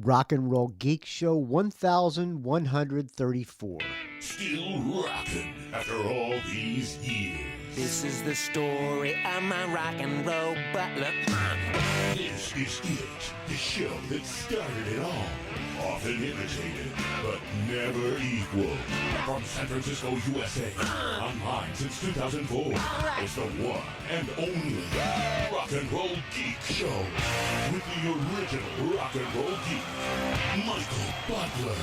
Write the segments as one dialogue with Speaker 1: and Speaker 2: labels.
Speaker 1: Rock and Roll Geek Show 1134.
Speaker 2: Still rocking after all these years.
Speaker 3: This is the story of my rock and roll butler.
Speaker 2: This is it, the show that started it all. Often imitated, but never equal. From San Francisco, USA. Online since 2004. It's the one and only Rock and Roll Geek Show. With the original Rock and Roll Geek, Michael Butler.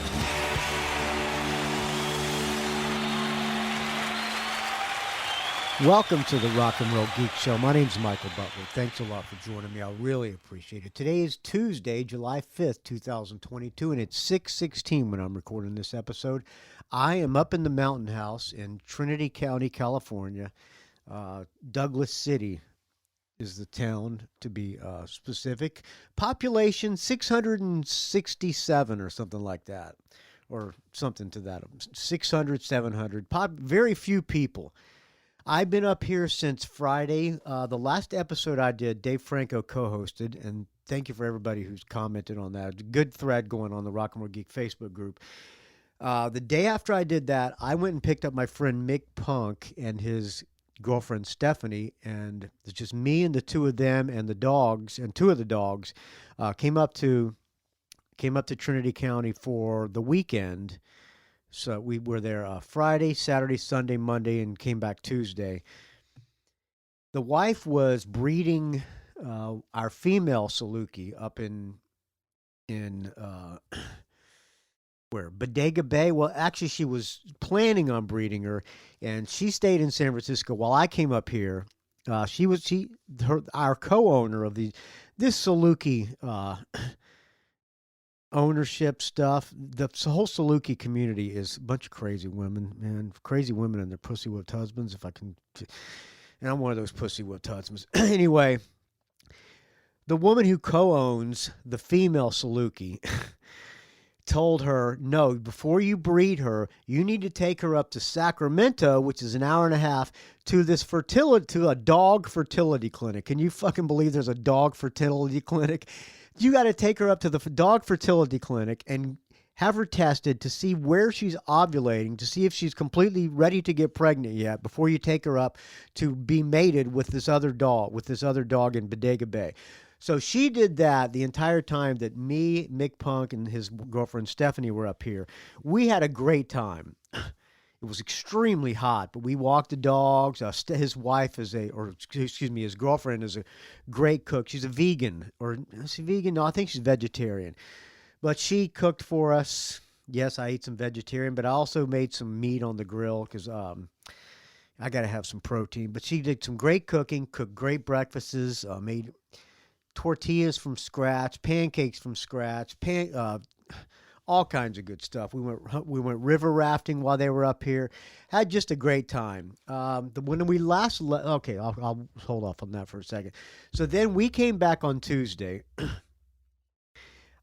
Speaker 1: Welcome to the Rock and Roll Geek Show. My name's Michael Butler. Thanks a lot for joining me. I really appreciate it. Today is Tuesday, July 5th, 2022, and it's 6:16 when I'm recording this episode. I am up in the Mountain House in Trinity County, California. Douglas City is the town, to be specific. Population 667 or something like that, or something to that. 600, 700. Very few people. I've been up here since Friday. The last episode I did, Dave Franco co-hosted, and thank you for everybody who's commented on that. Good thread going on the Rock and Roll Geek Facebook group. The day after I did that, I went and picked up my friend Mick Punk and his girlfriend Stephanie, and it's just me and the two of them and the dogs, and two of the dogs came up to Trinity County for the weekend. So we were there Friday, Saturday, Sunday, Monday, and came back Tuesday. The wife was breeding our female Saluki up in where? Bodega Bay? Well, actually, she was planning on breeding her, and she stayed in San Francisco while I came up here. Our co-owner of this Saluki ownership stuff. The whole Saluki community is a bunch of crazy women, man. Crazy women and their pussy-whipped husbands, if I can. And I'm one of those pussy-whipped husbands. Anyway, the woman who co-owns the female Saluki told her, no, before you breed her, you need to take her up to Sacramento, which is an hour and a half, to a dog fertility clinic. Can you fucking believe there's a dog fertility clinic? You got to take her up to the dog fertility clinic and have her tested to see where she's ovulating, to see if she's completely ready to get pregnant yet before you take her up to be mated with this other dog in Bodega Bay. So she did that the entire time that me, Mick Punk, and his girlfriend Stephanie were up here. We had a great time. It was extremely hot, but we walked the dogs. His wife his girlfriend is a great cook. She's a vegan, or is she vegan? No, I think she's vegetarian. But she cooked for us. Yes, I ate some vegetarian, but I also made some meat on the grill because I got to have some protein. But she did some great cooking, cooked great breakfasts, made tortillas from scratch, pancakes from scratch, all kinds of good stuff. We went river rafting while they were up here. Had just a great time. When we last okay, I'll hold off on that for a second. So then we came back on Tuesday.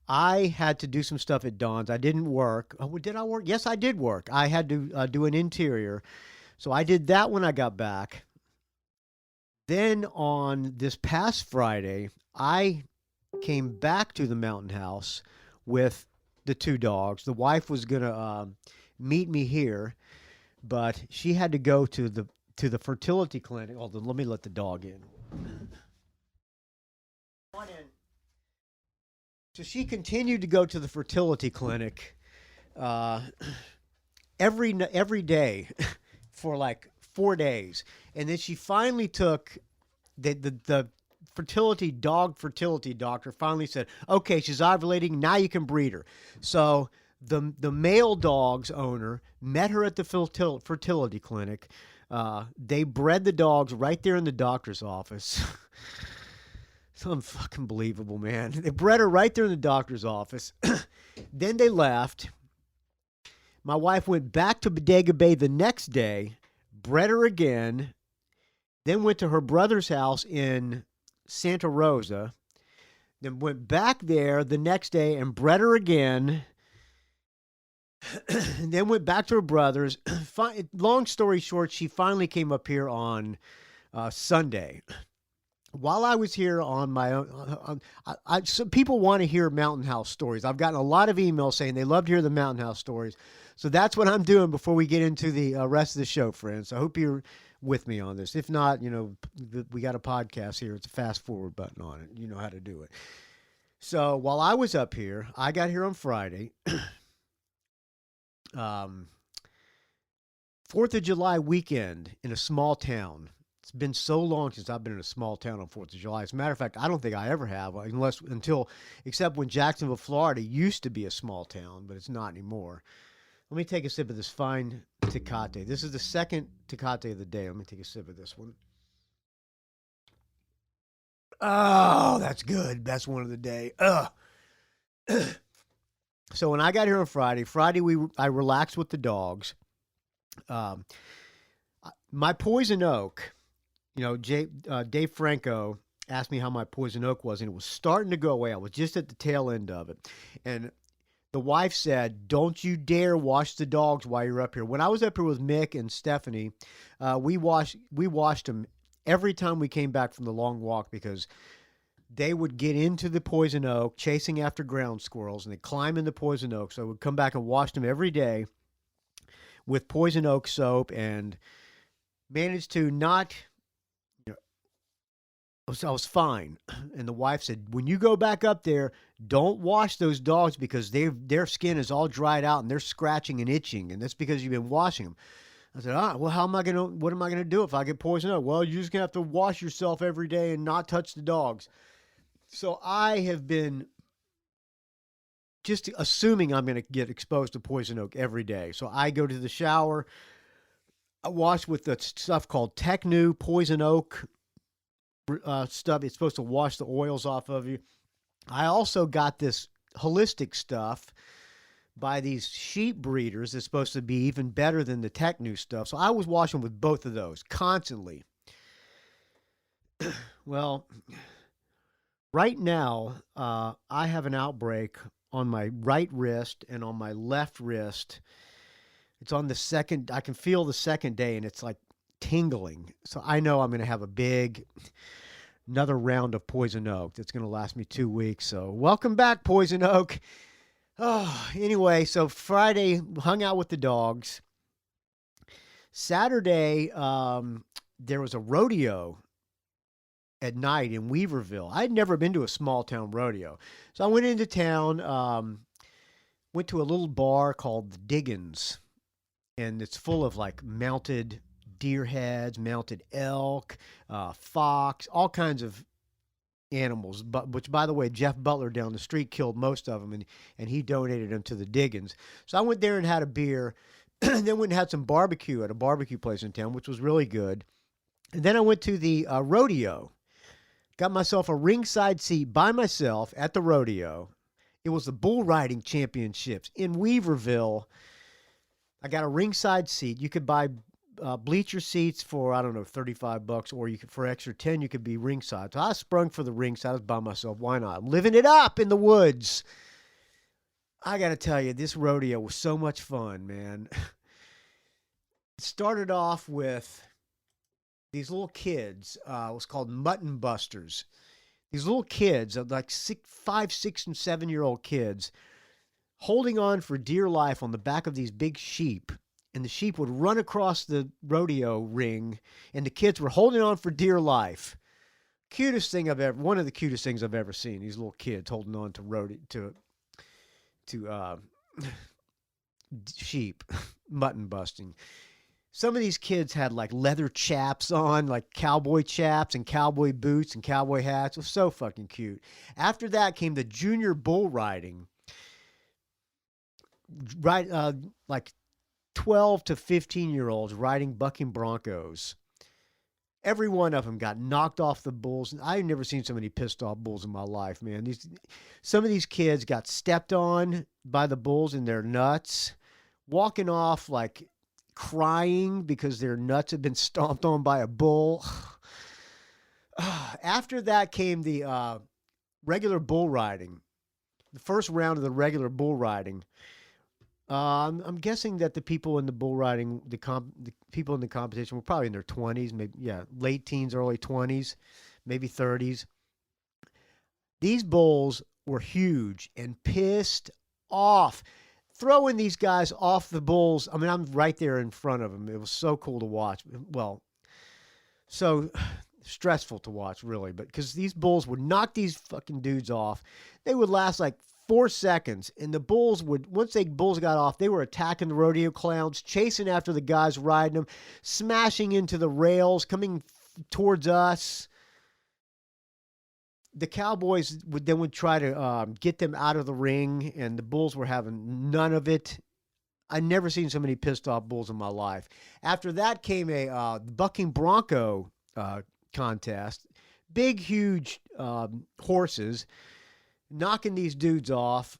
Speaker 1: I had to do some stuff at Dawn's. I didn't work. Oh, did I work? Yes, I did work. I had to do an interior. So I did that when I got back. Then on this past Friday, I came back to the Mountain House with the two dogs. The wife was going to meet me here, but she had to go to the fertility clinic. Hold on, let me let the dog in. So she continued to go to the fertility clinic every day for like 4 days. And then she finally took the fertility doctor finally said, okay, she's ovulating, now you can breed her. So the male dog's owner met her at the fertility clinic. They bred the dogs right there in the doctor's office. It's unfucking believable, man. They bred her right there in the doctor's office. Then they left. My wife went back to Bodega Bay the next day, bred her again, then went to her brother's house in Santa Rosa, then went back there the next day and bred her again, and then went back to her brother's. Long story short, she finally came up here on Sunday. while I was here on my own, some people want to hear Mountain House stories. I've gotten a lot of emails saying they love to hear the Mountain House stories. So that's what I'm doing before we get into the rest of the show, friends. I hope you're with me on this. If not, we got a podcast here. It's a fast forward button on it. You know how to do it. So while I was up here, I got here on Friday. 4th of July weekend in a small town. It's been so long since I've been in a small town on 4th of July. As a matter of fact, I don't think I ever have, except when Jacksonville, Florida used to be a small town, but it's not anymore. Let me take a sip of this fine Tecate. This is the second Tecate of the day. Let me take a sip of this one. Oh, that's good. Best one of the day. So when I got here on Friday, I relaxed with the dogs. My poison oak, Dave Franco asked me how my poison oak was, and it was starting to go away. I was just at the tail end of it. And the wife said, don't you dare wash the dogs while you're up here. When I was up here with Mick and Stephanie, we washed them every time we came back from the long walk because they would get into the poison oak chasing after ground squirrels, and they'd climb in the poison oak. So I would come back and wash them every day with poison oak soap and managed to not, I was fine. And the wife said, when you go back up there, don't wash those dogs because their skin is all dried out and they're scratching and itching. And that's because you've been washing them. I said, what am I going to do if I get poison oak? Well, you're just going to have to wash yourself every day and not touch the dogs. So I have been just assuming I'm going to get exposed to poison oak every day. So I go to the shower. I wash with the stuff called Technu poison oak stuff. It's supposed to wash the oils off of you. I also got this holistic stuff by these sheep breeders that's supposed to be even better than the Technu stuff. So I was washing with both of those constantly. Well, right now, I have an outbreak on my right wrist and on my left wrist. It's on the second, I can feel the second day, and it's like tingling. So I know I'm going to have another round of poison oak that's going to last me 2 weeks. So welcome back, poison oak. Oh, anyway, so Friday, hung out with the dogs. Saturday, there was a rodeo at night in Weaverville. I'd never been to a small town rodeo. So I went into town, went to a little bar called the Diggins, and it's full of like mounted deer heads, mounted elk, fox, all kinds of animals, which, by the way, Jeff Butler down the street killed most of them, and he donated them to the Diggins. So I went there and had a beer, and then went and had some barbecue at a barbecue place in town, which was really good. And then I went to the rodeo. Got myself a ringside seat by myself at the rodeo. It was the bull riding championships in Weaverville. I got a ringside seat. You could buy bleacher seats for, I don't know, $35, or for extra 10, you could be ringside. So I sprung for the ringside. I was by myself. Why not? I'm living it up in the woods. I got to tell you, this rodeo was so much fun, man. It started off with these little kids. It was called Mutton Busters. These little kids, like 5, 6, and 7-year-old kids, holding on for dear life on the back of these big sheep. And the sheep would run across the rodeo ring, and the kids were holding on for dear life. One of the cutest things I've ever seen. These little kids holding on to sheep, mutton busting. Some of these kids had like leather chaps on, like cowboy chaps and cowboy boots and cowboy hats. It was so fucking cute. After that came the junior bull riding. Like 12 to 15-year-olds riding bucking broncos. Every one of them got knocked off the bulls. I've never seen so many pissed off bulls in my life, man. Some of these kids got stepped on by the bulls in their nuts, walking off like crying because their nuts had been stomped on by a bull. After that came the regular bull riding. The first round of the regular bull riding. I'm guessing that the people in the bull riding, the people in the competition were probably in their 20s, maybe, late teens, early 20s, maybe 30s. These bulls were huge and pissed off, throwing these guys off the bulls. I mean, I'm right there in front of them. It was so cool to watch. Well, so stressful to watch, really, but because these bulls would knock these fucking dudes off. They would last like 4 seconds, and the bulls would, once the bulls got off, they were attacking the rodeo clowns, chasing after the guys riding them, smashing into the rails, coming towards us. The cowboys would try to get them out of the ring, and the bulls were having none of it. I'd never seen so many pissed off bulls in my life. After that came a bucking bronco contest. Big, huge horses knocking these dudes off.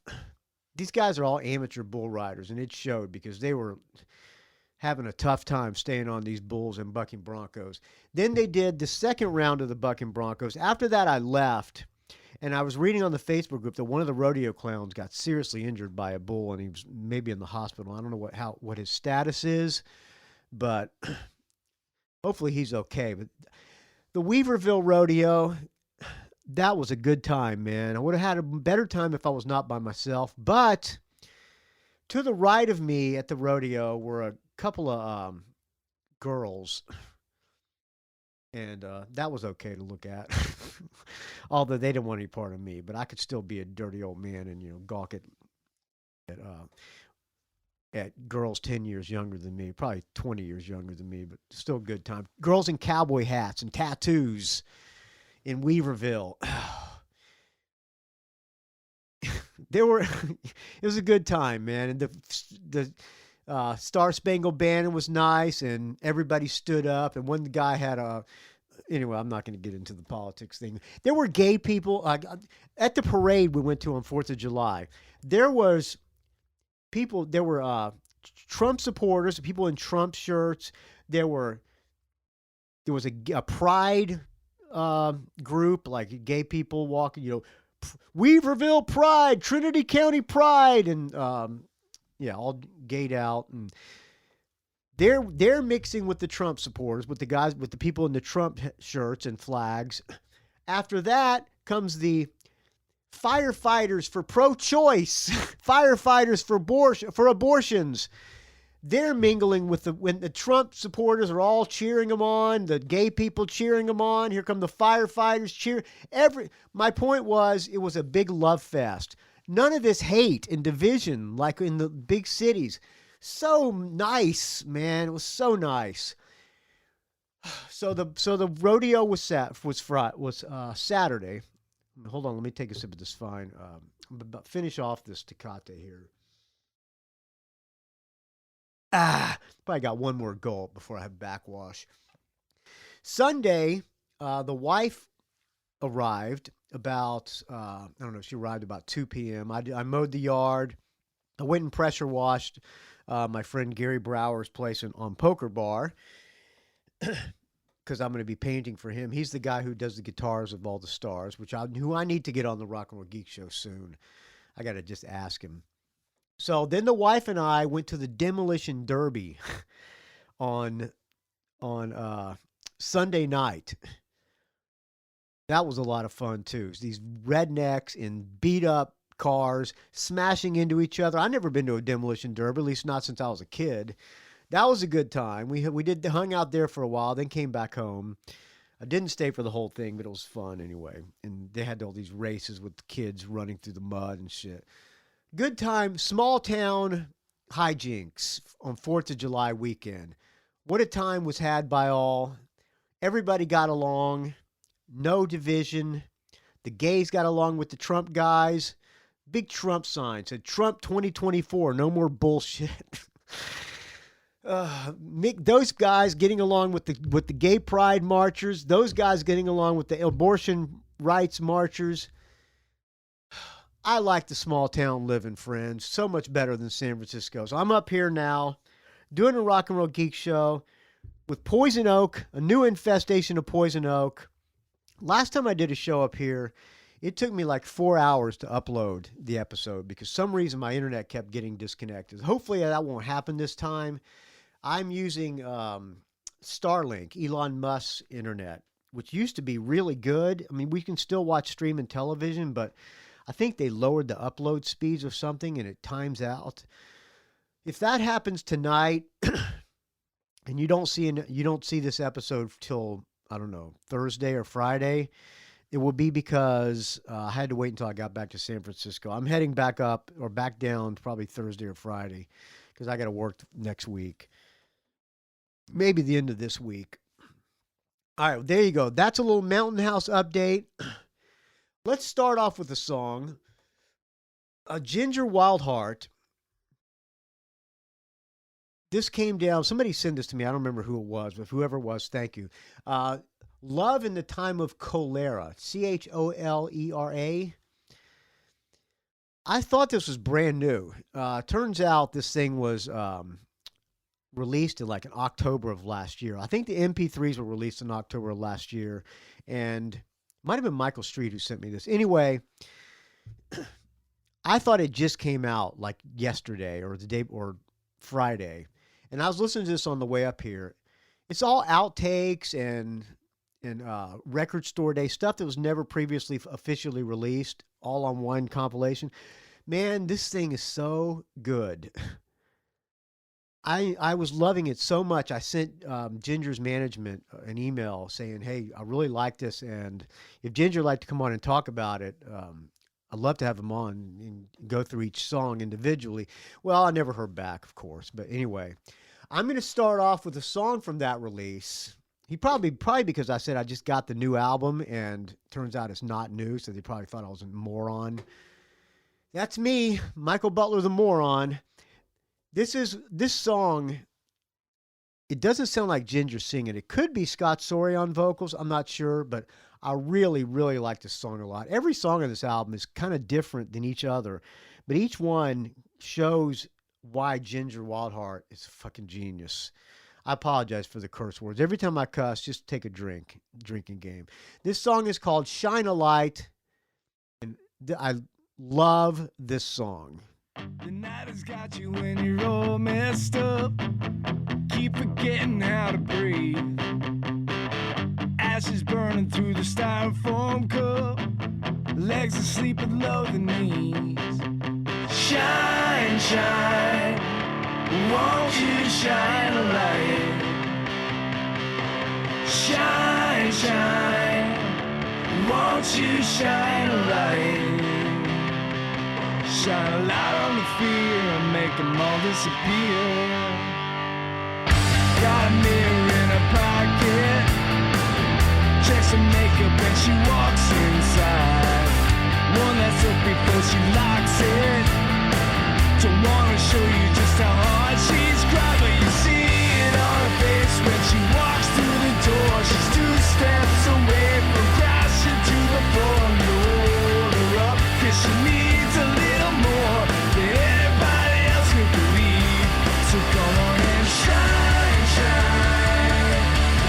Speaker 1: These guys are all amateur bull riders, and it showed because they were having a tough time staying on these bulls and bucking broncos. Then they did the second round of the bucking broncos. After that, I left, and I was reading on the Facebook group that one of the rodeo clowns got seriously injured by a bull, and he was maybe in the hospital. I don't know what his status is, but hopefully he's okay. But the Weaverville Rodeo, that was a good time, man. I would have had a better time if I was not by myself. But to the right of me at the rodeo were a couple of girls, and that was okay to look at. Although they didn't want any part of me, but I could still be a dirty old man and gawk at girls 10 years younger than me, probably 20 years younger than me, but still a good time. Girls in cowboy hats and tattoos in Weaverville. It was a good time, man. And the Star Spangled Banner was nice, and everybody stood up. And one guy had anyway, I'm not going to get into the politics thing. There were gay people at the parade we went to on 4th of July. There were Trump supporters, people in Trump shirts. There was a pride group, like gay people walking, Weaverville Pride, Trinity County Pride, and all gayed out, and they're mixing with the Trump supporters, with the people in the Trump shirts and flags. After that comes the firefighters for pro-choice, firefighters for abortions. They're mingling with when the Trump supporters are all cheering them on, the gay people cheering them on. Here come the firefighters cheering. My point was, it was a big love fest. None of this hate and division like in the big cities. So nice, man. It was so nice. So the rodeo was Saturday. Hold on, let me take a sip of this fine. I'm about to finish off this Tecate here. Probably got one more gulp before I have backwash. Sunday, the wife arrived about, I don't know, she arrived about 2 p.m. I mowed the yard. I went and pressure washed my friend Gary Brower's place on Poker Bar because I'm going to be painting for him. He's the guy who does the guitars of all the stars, who I need to get on the Rock and Roll Geek Show soon. I got to just ask him. So then the wife and I went to the Demolition Derby on Sunday night. That was a lot of fun too. These rednecks in beat up cars smashing into each other. I've never been to a Demolition Derby, at least not since I was a kid. That was a good time. We hung out there for a while, then came back home. I didn't stay for the whole thing, but it was fun anyway. And they had all these races with kids running through the mud and shit. Good time, small town hijinks on 4th of July weekend. What a time was had by all. Everybody got along. No division. The gays got along with the Trump guys. Big Trump sign said Trump 2024. No more bullshit. Those guys getting along with the gay pride marchers. Those guys getting along with the abortion rights marchers. I like the small town living, friends. So much better than San Francisco. So I'm up here now doing a Rock and Roll Geek Show with poison oak, a new infestation of poison oak. Last time I did a show up here, it took me like 4 hours to upload the episode because some reason my internet kept getting disconnected. Hopefully that won't happen this time. I'm using Starlink, Elon Musk's internet, which used to be really good. I mean, we can still watch streaming television, but I think they lowered the upload speeds or something, and it times out. If that happens tonight, and you don't see this episode till, I don't know, Thursday or Friday, it will be because I had to wait until I got back to San Francisco. I'm heading back up or back down probably Thursday or Friday because I got to work next week. Maybe the end of this week. All right, there you go. That's a little Mountain House update. Let's start off with a song. Ginger Wildheart. This came down. Somebody sent this to me. I don't remember who it was, but whoever it was, thank you. Love in the Time of Cholera. Cholera. I thought this was brand new. Turns out this thing was released in like in October of last year. I think the MP3s were released in October of last year. And it might have been Michael Street who sent me this. Anyway, I thought it just came out like yesterday or the day or Friday. And I was listening to this on the way up here. It's all outtakes and record store day stuff that was never previously officially released, all on one compilation. Man, this thing is so good. I was loving it so much. I sent Ginger's management an email saying, hey, I really like this, and if Ginger would like to come on and talk about it, I'd love to have him on and go through each song individually. Well, I never heard back, of course, but anyway, I'm going to start off with a song from that release. He probably because I said I just got the new album, and turns out it's not new, so they probably thought I was a moron. That's me, Michael Butler the moron. This song, it doesn't sound like Ginger singing. It could be Scott Sorey on vocals. I'm not sure, but I really, really like this song a lot. Every song on this album is kind of different than each other, but each one shows why Ginger Wildheart is a fucking genius. I apologize for the curse words. Every time I cuss, just take a drinking game. This song is called Shine a Light, and I love this song.
Speaker 4: The night has got you when you're all messed up. Keep forgetting how to breathe. Ashes burning through the styrofoam cup. Legs asleep below the knees. Shine, shine, won't you shine a light? Shine, shine, won't you shine a light? Shine a light on the fear and make them all disappear. Got a mirror in her pocket. Checks her makeup and she walks inside. One that's up before she locks it. Don't wanna show you just how hard she's cried, but you see it on her face when she walks through the door. She's 2 steps away from crashing to the floor. You hold her up 'cause she needs a little more than everybody else could believe. So come on and shine, shine.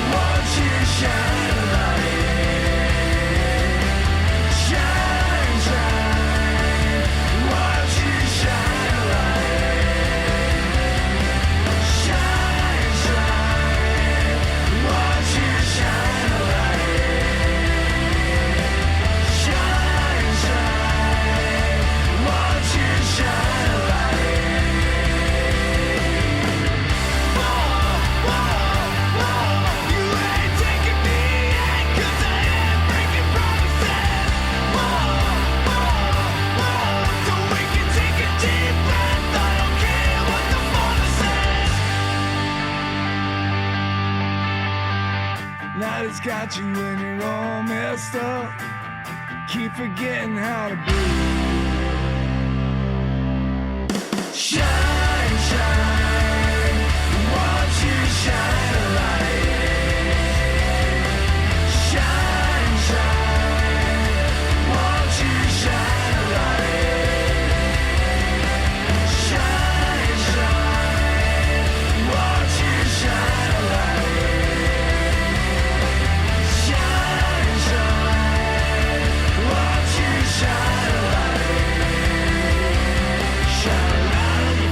Speaker 4: Won't you shine a light? Shine, shine. Won't you shine a light? Shine, shine. Won't you shine a light? Shine, shine. Won't you shine a light? Whoa, whoa, whoa. You ain't taking me in 'cause I ain't breaking promises. Whoa, whoa, whoa. So we can take a deep breath. I don't care what the father says. Night has got you when you're all messed up. Keep forgetting how to breathe. Shine, shine, won't you shine a light? Shine, shine, won't you shine a light? Shine, shine, won't you shine a light? Shine, shine, won't you shine a light? Shine a light on the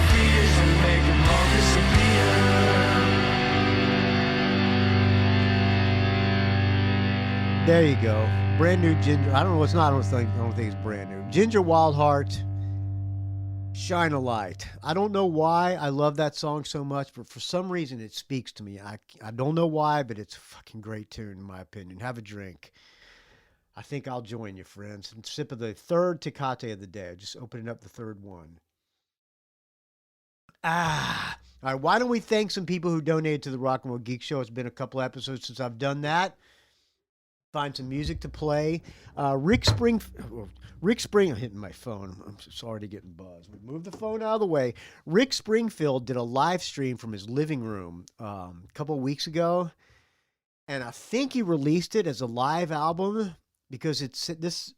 Speaker 1: There you go. Brand new Ginger. I don't know. It's not. I don't think it's brand new. Ginger Wildheart. Shine a Light. I don't know why I love that song so much, but for some reason it speaks to me. I don't know why, but it's a fucking great tune in my opinion. Have a drink. I think I'll join you, friends. And sip of the third Tecate of the day. Just opening up the third one. All right, why don't we thank some people who donated to the Rock and Roll Geek Show? It's been a couple episodes since I've done that. Find some music to play. Rick Spring, I'm hitting my phone. I'm sorry to get buzzed. Move the phone out of the way. Rick Springfield did a live stream from his living room a couple of weeks ago, and I think he released it as a live album because it's this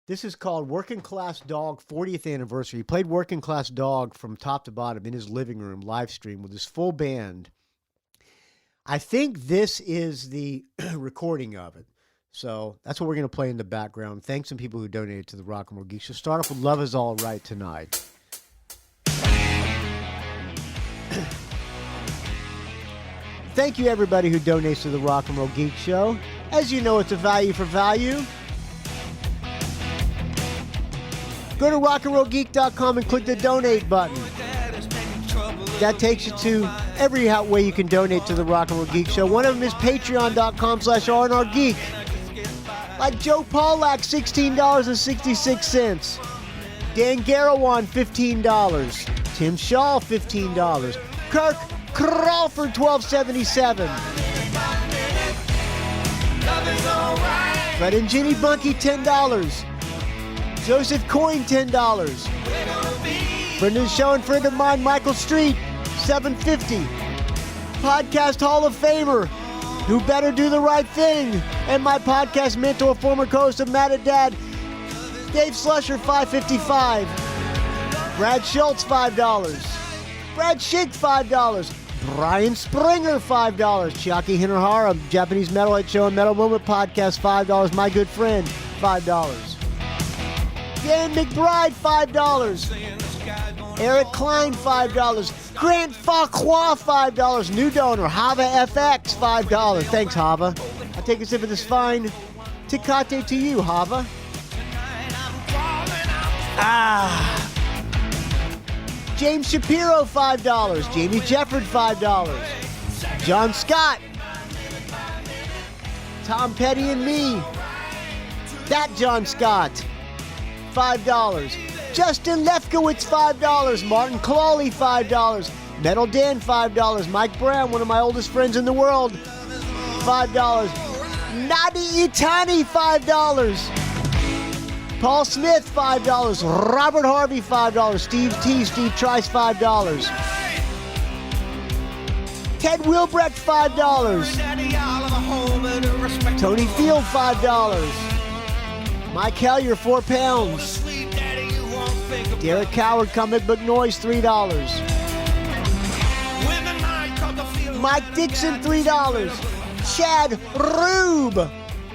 Speaker 1: is called Working Class Dog 40th Anniversary. He played Working Class Dog from top to bottom in his living room live stream with his full band. I think this is the recording of it. So that's what we're going to play in the background. Thanks to people who donated to the Rock and Roll Geek Show. Start off with Love Is All Right tonight. Thank you, everybody who donates to the Rock and Roll Geek Show. As you know, it's a value for value. Go to rockandrollgeek.com and click the donate button. That takes you to every way you can donate to the Rock and Roll Geek Show. One of them is patreon.com/RNRGeek. Like Joe Pawlak, $16.66. Dan Gerawan, $15. Tim Schall, $15. Kirk Crawford, $12.77. Fred and Ginny Bunke, $10. Joseph Coyne, $10. Friend of the show and friend of mine, Michael Street, $7.50. Podcast Hall of Famer, who better do the right thing, and my podcast mentor, former co-host of Metaldan, Dave Slusher, $5.55. Brad Schultz, $5. Brad Shick, $5. Brian Springer, $5. Chiaki Hinohara, Japanese Metalhead Show and Metal Moment Podcast, $5. My good friend, $5. Dan McBride, $5. Erik Klein, $5. Grant Farquhar, $5. New donor, Hava FX, $5. Thanks, Hava. I'll take a sip of this fine Tecate to you, Hava. James Shapiro, $5. Jamie Jefford, $5. John Scott. Tom Petty and me. That John Scott, $5. Justin Lefkowitz, $5. Martin Clawley, $5. Metaldan, $5. Mike Brown, one of my oldest friends in the world, $5. Nadi Itani, $5. Paul Smith, $5. Robert Harvey, $5. Steve Trice, $5. Ted Wilbrecht, $5. Tony Field, $5. Mike Hellier, £4. Derek Coward, Comic Book Noise, $3. Mike Dixon, $3. Chad Rube.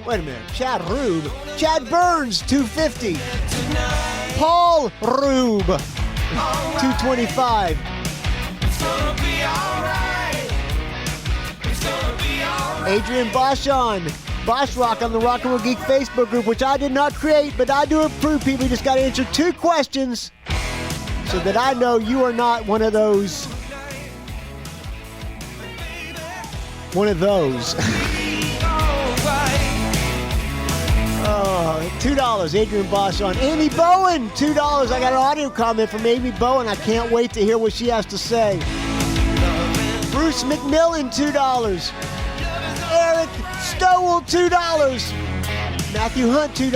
Speaker 1: Wait a minute. Chad Rube. Chad Burns, $2.50. Paul Rube, $2.25. Adrian Boschon. Bosch Rock on the Rock and Roll Geek Facebook group, which I did not create, but I do approve. People, you just got to answer 2 questions so that I know you are not one of those. $2. Adrian Bosch on. Amy Bowen, $2. I got an audio comment from Amy Bowen. I can't wait to hear what she has to say. Bruce McMillan, $2. Eric Stowell, $2. Matthew Hunt, $2.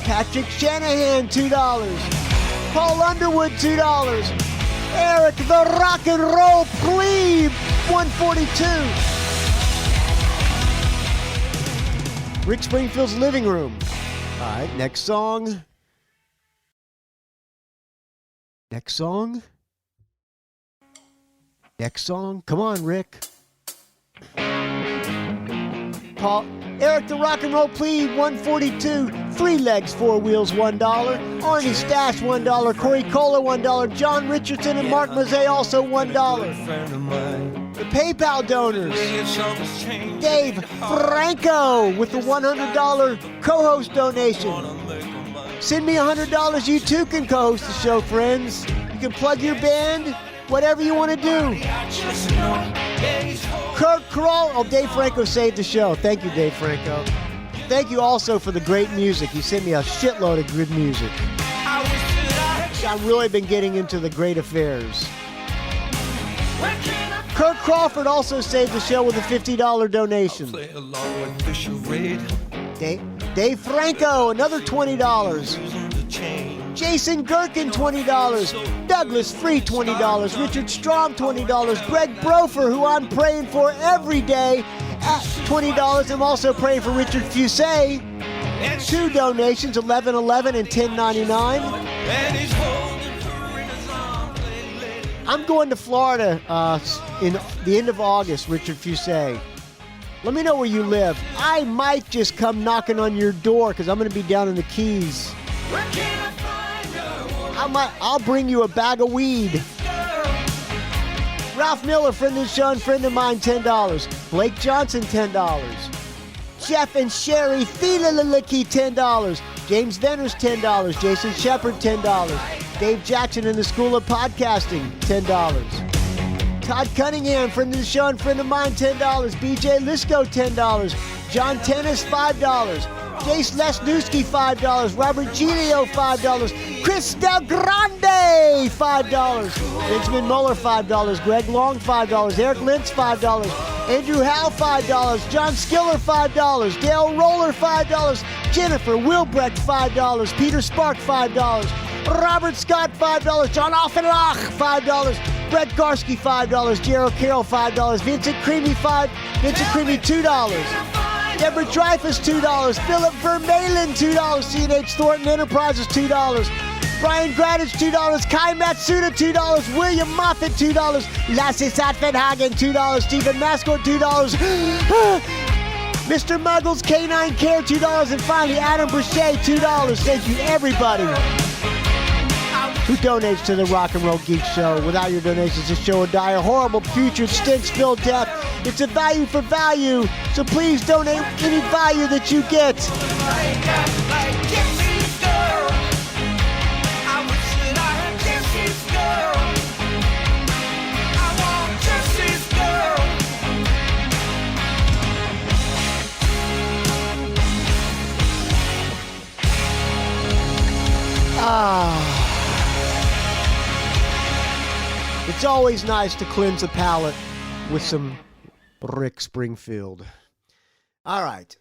Speaker 1: Patrick Shanahan, $2. Paul Underwood, $2. Eric the Rock and Roll Plebe, $142. Rick Springfield's living room. All right, next song. Next song. Come on, Rick. Eric the Rock and Roll Plebe, $142. 3 Legs, 4 Wheels, $1. Arnie Stash, $1. Corey Kohler, $1. John Richardson and Mark Mazzei, also $1. The PayPal donors. Dave Franco with the $100 co-host donation. Send me $100. You too can co-host the show, friends. You can plug your band, whatever you want to do. Kirk Kroll. Oh, Dave Franco saved the show. Thank you, Dave Franco. Thank you also for the great music. He sent me a shitload of good music. I've really been getting into the great affairs. Kirk Crawford also saved the show with a $50 donation. Dave Franco, another $20. Jason Gherkin, $20. Douglas Free, $20. Richard Strom, $20. Greg Brofer, who I'm praying for every day, at $20. I'm also praying for Richard Fusay. 2 donations, $11.11 and $10.99. I'm going to Florida in the end of August, Richard Fusay. Let me know where you live. I might just come knocking on your door because I'm going to be down in the Keys. I'll bring you a bag of weed. Ralph Miller, friend of the show and friend of mine, $10. Blake Johnson, $10. Jeff and Sherry Thieleliki, $10. James Venners, $10. Jason Shepard, $10. Dave Jackson in the School of Podcasting, $10. Todd Cunningham, friend of the show and friend of mine, $10. BJ Lisco, $10. John Tennis, $5. Jace Lesnewski, $5. Robert Giglio, $5. Chris Del Grande, $5. Benjamin Muller, $5. Greg Long, $5. Eric Lintz, $5. Andrew Howe, $5. John Skiller, $5. Dale Roller, $5. Jennifer Wilbrecht, $5. Peter Spark, $5. Robert Scott, $5. John Offenlach, $5. Brett Garski, $5. Gerald Carroll, $5. Vincent Creamy, $2. Deborah Dreyfus, $2. Philip Vermeulen, $2. C&H Thornton Enterprises, $2. Brian Gradich, $2. Kai Matsuda, $2. William Moffat, $2. Lasse Satvenhagen, $2. Stephen Mascor, $2. Mr. Muggles, K9 Care, $2. And finally, Adam Brichet, $2. Thank you, everybody who donates to the Rock and Roll Geek Show. Without your donations, this show would die a horrible, putrid, stinks-filled death. It's a value for value, so please donate any value that you get. It's always nice to cleanse the palate with some Rick Springfield. All right.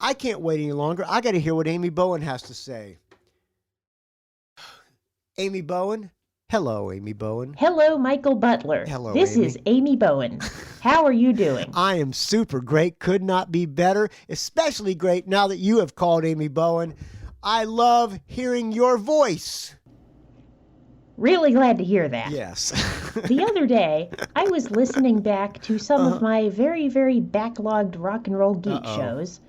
Speaker 1: I can't wait any longer. I got to hear what Amy Bowen has to say. Amy Bowen? Hello, Amy Bowen.
Speaker 5: Hello, Michael Butler.
Speaker 1: Hello,
Speaker 5: This
Speaker 1: Amy.
Speaker 5: is Amy Bowen. How are you doing?
Speaker 1: I am super great. Could not be better. Especially great now that you have called Amy Bowen. I love hearing your voice.
Speaker 5: Really glad to hear that.
Speaker 1: Yes.
Speaker 5: The other day, I was listening back to some of my very, very backlogged rock and roll geek shows,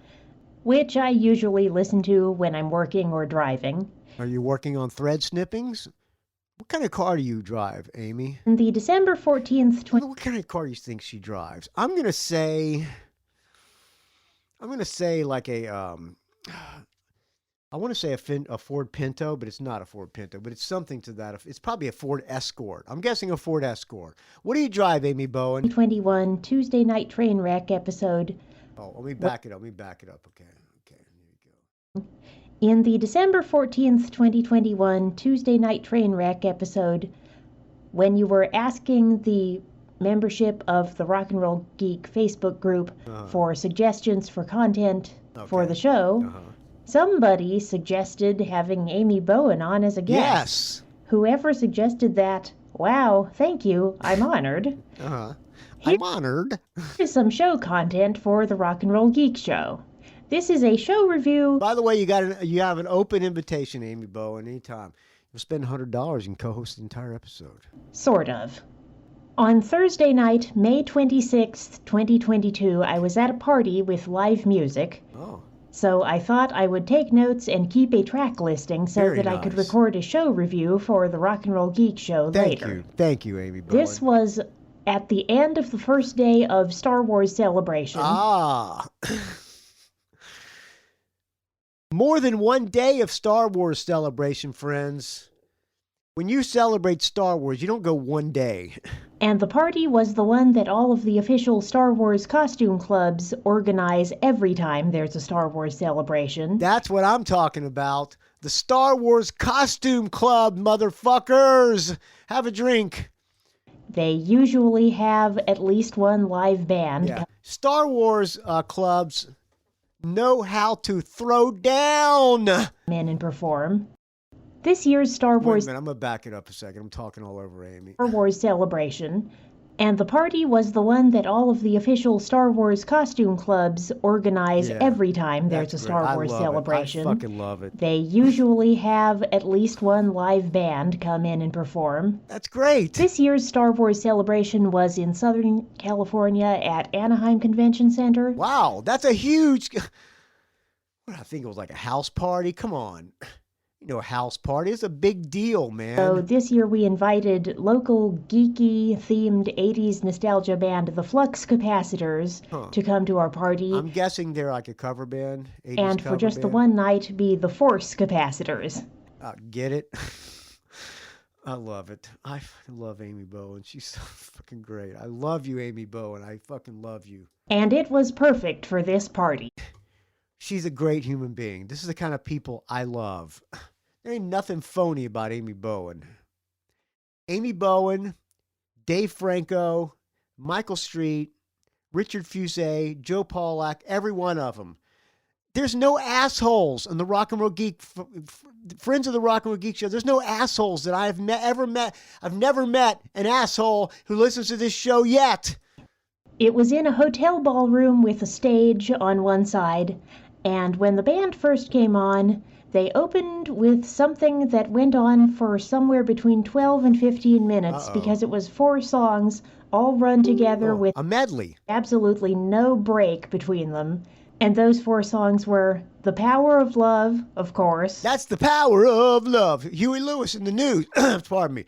Speaker 5: which I usually listen to when I'm working or driving.
Speaker 1: Are you working on thread snippings? What kind of car do you drive, Amy?
Speaker 5: And the December 14th,
Speaker 1: What kind of car do you think she drives? I'm gonna say like a I want to say a Ford Pinto, but it's not a Ford Pinto, but it's something to that. It's probably a Ford Escort. I'm guessing a Ford Escort. What do you drive, Amy Bowen?
Speaker 5: 2021 Tuesday Night Trainwreck episode.
Speaker 1: Oh, let me back it up. Okay, here we go.
Speaker 5: In the December 14th, 2021 Tuesday Night Trainwreck episode, when you were asking the membership of the Rock and Roll Geek Facebook group for suggestions for content for the show, somebody suggested having Amy Bowen on as a guest.
Speaker 1: Yes.
Speaker 5: Whoever suggested that, wow, thank you, I'm honored.
Speaker 1: I'm honored.
Speaker 5: Here's some show content for the Rock and Roll Geek Show. This is a show review.
Speaker 1: By the way, you have an open invitation, Amy Bowen, anytime. You'll spend $100 and co-host the entire episode.
Speaker 5: Sort of. On Thursday night, May 26th, 2022, I was at a party with live music.
Speaker 1: Oh.
Speaker 5: So I thought I would take notes and keep a track listing so
Speaker 1: Very
Speaker 5: that I could
Speaker 1: nice.
Speaker 5: record a show review for the Rock and Roll Geek Show later.
Speaker 1: Thank you, Amy Bowen.
Speaker 5: This was at the end of the first day of Star Wars Celebration.
Speaker 1: Ah. More than one day of Star Wars Celebration, friends. When you celebrate Star Wars, you don't go one day.
Speaker 5: And the party was the one that all of the official Star Wars costume clubs organize every time there's a Star Wars celebration.
Speaker 1: That's what I'm talking about. The Star Wars Costume Club, motherfuckers. Have a drink.
Speaker 5: They usually have at least one live band.
Speaker 1: Yeah. Star Wars clubs know how to throw down.
Speaker 5: Come in and perform. This year's Star
Speaker 1: Wait a
Speaker 5: Wars
Speaker 1: minute, I'm going to back it up a second. I'm talking all over Amy.
Speaker 5: Star Wars celebration, and the party was the one that all of the official Star Wars costume clubs organize every time there's a Star Wars celebration.
Speaker 1: I fucking love it.
Speaker 5: They usually have at least one live band come in and perform.
Speaker 1: That's great.
Speaker 5: This year's Star Wars celebration was in Southern California at Anaheim Convention Center.
Speaker 1: Wow, that's a huge... I think it was like a house party. Come on. You know, a house party is a big deal, man.
Speaker 5: So this year we invited local geeky themed 80s nostalgia band the Flux Capacitors to come to our party.
Speaker 1: I'm guessing they're like a cover band. 80s
Speaker 5: and for
Speaker 1: cover
Speaker 5: just the
Speaker 1: band.
Speaker 5: one night be the Force Capacitors.
Speaker 1: Get it? I love it. I fucking love Amy Bowen. She's so fucking great. I love you, Amy Bowen. I fucking love you.
Speaker 5: And it was perfect for this party.
Speaker 1: She's a great human being. This is the kind of people I love. There ain't nothing phony about Amy Bowen. Amy Bowen, Dave Franco, Michael Street, Richard Fusay, Joe Pawlak, every one of them. There's no assholes in the Rock and Roll Geek, friends of the Rock and Roll Geek Show. There's no assholes that I've ever met. I've never met an asshole who listens to this show yet.
Speaker 5: It was in a hotel ballroom with a stage on one side, and when the band first came on, they opened with something that went on for somewhere between 12 and 15 minutes because it was 4 songs all run together with
Speaker 1: a medley.
Speaker 5: Absolutely no break between them. And those 4 songs were The Power of Love, of course.
Speaker 1: That's The Power of Love. Huey Lewis in the news. Pardon me.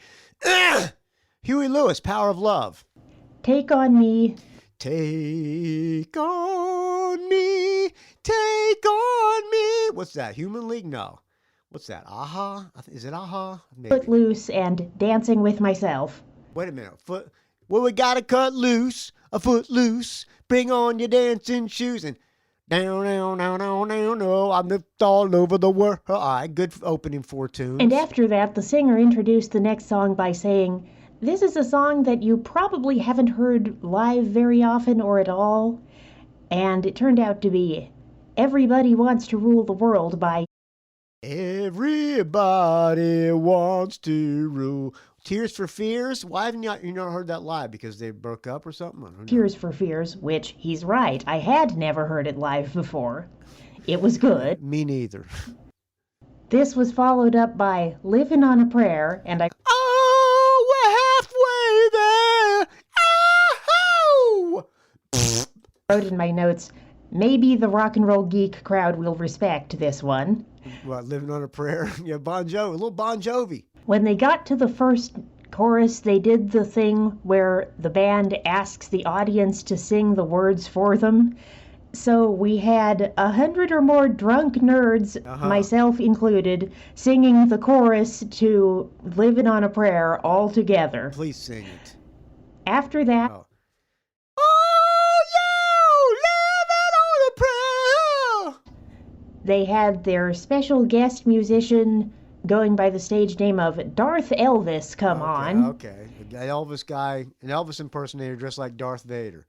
Speaker 1: Huey Lewis, Power of Love.
Speaker 5: Take on Me.
Speaker 1: Take on me, take on me. What's that? Human League? No. What's that? Aha? Is it Aha? Maybe.
Speaker 5: Footloose and Dancing with Myself.
Speaker 1: Wait a minute. Well, we gotta cut loose, a foot loose. Bring on your dancing shoes and down, down, down, down, down. Oh, I'm all over the world. All right, good opening 4 tunes.
Speaker 5: And after that, the singer introduced the next song by saying, "This is a song that you probably haven't heard live very often or at all." And it turned out to be Everybody Wants to Rule the World by
Speaker 1: Everybody Wants to Rule. Tears for Fears? Why haven't you not heard that live? Because they broke up or something? I don't know.
Speaker 5: Tears for Fears, which he's right. I had never heard it live before. It was good.
Speaker 1: Me neither.
Speaker 5: This was followed up by Living on a Prayer, and I wrote in my notes, maybe the Rock and Roll Geek crowd will respect this one.
Speaker 1: What, Living on a Prayer? Yeah, Bon Jovi, a little Bon Jovi.
Speaker 5: When they got to the first chorus, they did the thing where the band asks the audience to sing the words for them. So we had 100 or more drunk nerds, myself included, singing the chorus to Living on a Prayer all together.
Speaker 1: Please sing it.
Speaker 5: After that... They had their special guest musician going by the stage name of Darth Elvis come on.
Speaker 1: Okay, an Elvis guy, an Elvis impersonator dressed like Darth Vader.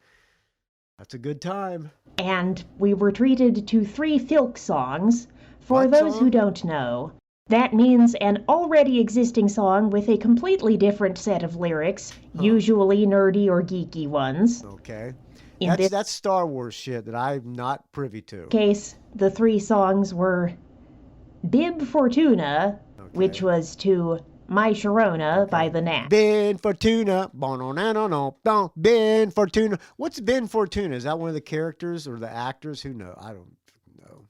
Speaker 1: That's a good time.
Speaker 5: And we were treated to 3 filk songs. For those who don't know, that means an already existing song with a completely different set of lyrics, usually nerdy or geeky ones.
Speaker 1: Okay. That's Star Wars shit that I'm not privy to.
Speaker 5: Case, the 3 songs were Bib Fortuna, which was to My Sharona by the Knack.
Speaker 1: Ben Fortuna. Ben Fortuna. What's Ben Fortuna? Is that one of the characters or the actors? Who knows? I don't know.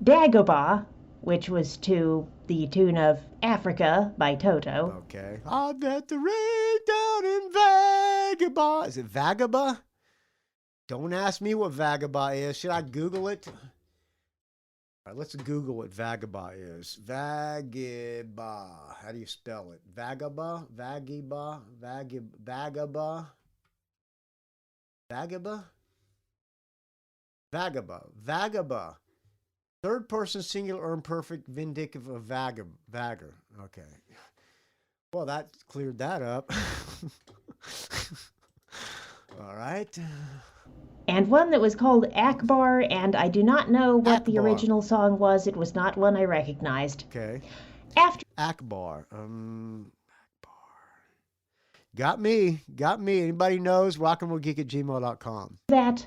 Speaker 5: Dagobah, which was to the tune of Africa by Toto.
Speaker 1: Okay. I bet the rain down in Vegas. Vagaba. Is it Vagaba? Don't ask me what Vagaba is. Should I Google it? All right, let's Google what Vagaba is. Vagaba. How do you spell it? Vagaba? Vagiba? Vagaba? Vagaba? Vagaba. Vagaba. Third person singular imperfect vindicative of vagger. Okay. Well, that cleared that up. All right.
Speaker 5: And one that was called Akbar, and I do not know what the
Speaker 1: Akbar.
Speaker 5: original song was. It was not one I recognized.
Speaker 1: Okay.
Speaker 5: After
Speaker 1: Akbar. Got me. Anybody knows? rockandrollgeek@gmail.com.
Speaker 5: that,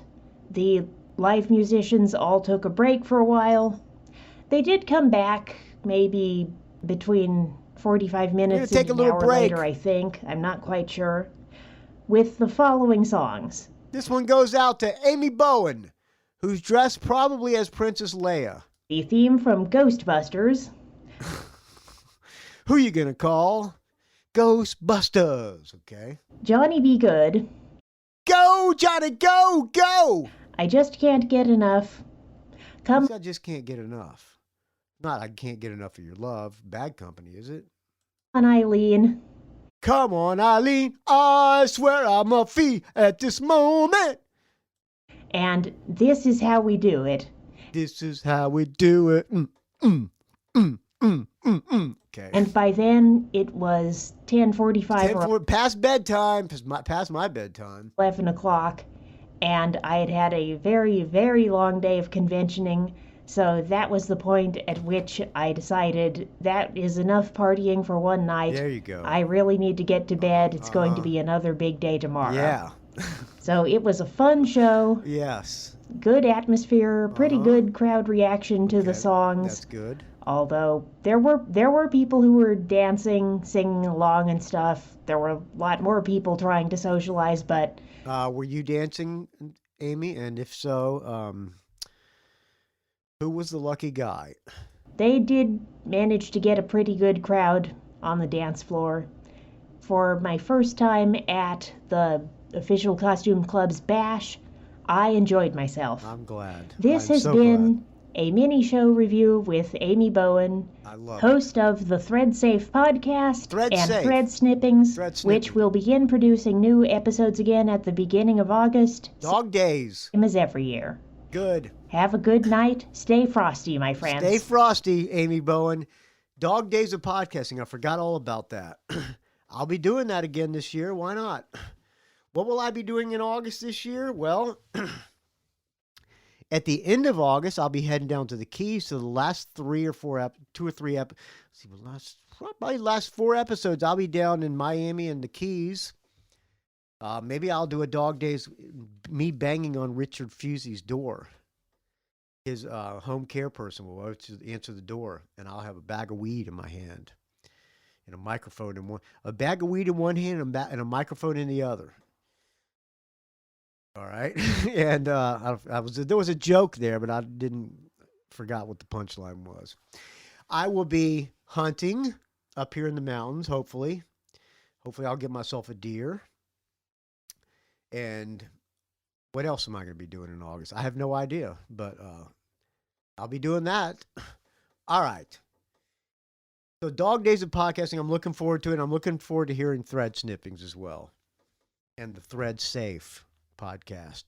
Speaker 5: the live musicians all took a break for a while. They did come back maybe between 45 minutes
Speaker 1: take
Speaker 5: and
Speaker 1: a
Speaker 5: an
Speaker 1: little
Speaker 5: hour
Speaker 1: break.
Speaker 5: later, I think. I'm not quite sure. With the following songs.
Speaker 1: This one goes out to Amy Bowen, who's dressed probably as Princess Leia.
Speaker 5: The theme from Ghostbusters.
Speaker 1: Who you gonna call? Ghostbusters. Okay.
Speaker 5: Johnny B. Good.
Speaker 1: Go, Johnny, go, go!
Speaker 5: I Just Can't Get Enough. Come
Speaker 1: I just can't get enough. Not I can't get enough of your love. Bad company, is it?
Speaker 5: on, Eileen.
Speaker 1: Come on, Eileen. I swear I'm a fee at this moment.
Speaker 5: And This Is How We Do It.
Speaker 1: This is how we do it. Okay.
Speaker 5: And by then, it was 10:45 or
Speaker 1: Past bedtime. Past my bedtime.
Speaker 5: 11 o'clock. And I had had a very, very long day of conventioning. So that was the point at which I decided that is enough partying for one night.
Speaker 1: There you go.
Speaker 5: I really need to get to bed. It's going to be another big day tomorrow.
Speaker 1: Yeah.
Speaker 5: So it was a fun show.
Speaker 1: Yes.
Speaker 5: Good atmosphere, pretty good crowd reaction to the songs.
Speaker 1: That's good.
Speaker 5: Although there were people who were dancing, singing along and stuff. There were a lot more people trying to socialize, but
Speaker 1: Were you dancing, Amy? And if so, who was the lucky guy?
Speaker 5: they did manage to get a pretty good crowd on the dance floor. For my first time at the Official Costume Club's bash, I enjoyed myself.
Speaker 1: I'm glad.
Speaker 5: This
Speaker 1: I'm
Speaker 5: has
Speaker 1: so
Speaker 5: been
Speaker 1: glad.
Speaker 5: a mini show review with Amy Bowen,
Speaker 1: I love it.
Speaker 5: host of the Thread Safe podcast
Speaker 1: Thread
Speaker 5: and
Speaker 1: Safe.
Speaker 5: Thread Snippings,
Speaker 1: Thread
Speaker 5: which
Speaker 1: Snipping.
Speaker 5: will begin producing new episodes again at the beginning of August,
Speaker 1: Dog days.
Speaker 5: same as every year.
Speaker 1: Good.
Speaker 5: Have a good night. Stay frosty, my friends.
Speaker 1: Stay frosty, Amy Bowen. Dog days of podcasting. I forgot all about that. I'll be doing that again this year. Why not? What will I be doing in August this year? Well, at the end of August, I'll be heading down to the Keys to the last 3 or 4 probably last 4 episodes. I'll be down in Miami and the Keys. Maybe I'll do a dog days, me banging on Richard Fusey's door. His home care person will answer the door, and I'll have a bag of weed in my hand and a microphone in one, a bag of weed in one hand and a microphone in the other. All right. And there was a joke there, but I forgot what the punchline was. I will be hunting up here in the mountains, hopefully. Hopefully I'll get myself a deer. And what else am I going to be doing in August? I have no idea, but I'll be doing that. All right. So Dog Days of Podcasting, I'm looking forward to it. I'm looking forward to hearing Thread Snippings as well. And the Thread Safe podcast.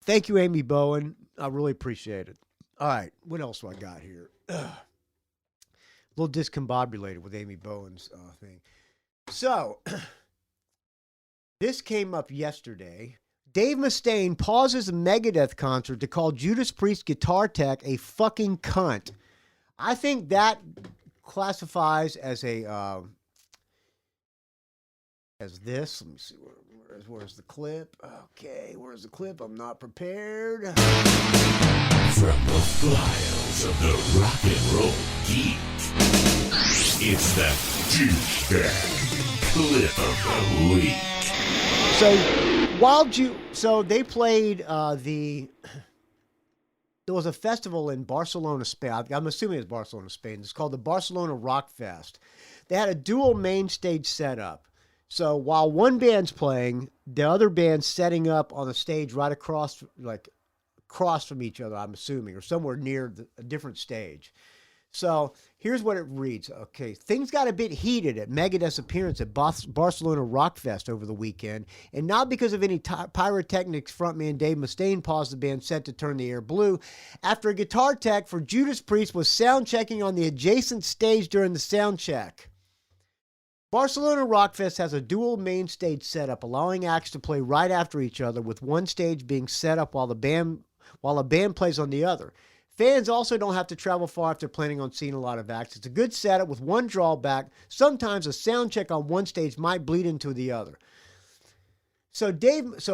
Speaker 1: Thank you, Amy Bowen. I really appreciate it. All right. What else do I got here? A little discombobulated with Amy Bowen's thing. So, this came up yesterday. Dave Mustaine pauses a Megadeth concert to call Judas Priest guitar tech a fucking cunt. I think that classifies as as this. Let me see. Where's the clip? Okay, where's the clip? I'm not prepared.
Speaker 2: From the files of the Rock and Roll Geek, it's the Douchebag Clip of the Week.
Speaker 1: So they played there was a festival in Barcelona, Spain. I'm assuming it's Barcelona, Spain. It's called the Barcelona Rock Fest. They had a dual main stage setup. So while one band's playing, the other band's setting up on the stage right across from each other, I'm assuming, or somewhere near a different stage. So here's what it reads. Okay, things got a bit heated at Megadeth's appearance at Barcelona Rockfest over the weekend, and not because of any pyrotechnics. Frontman Dave Mustaine paused the band set to turn the air blue after a guitar tech for Judas Priest was sound checking on the adjacent stage during the sound check. Barcelona Rockfest has a dual main stage setup, allowing acts to play right after each other, with one stage being set up while a band plays on the other. Fans also don't have to travel far if they're planning on seeing a lot of acts. It's a good setup with one drawback. Sometimes a sound check on one stage might bleed into the other. So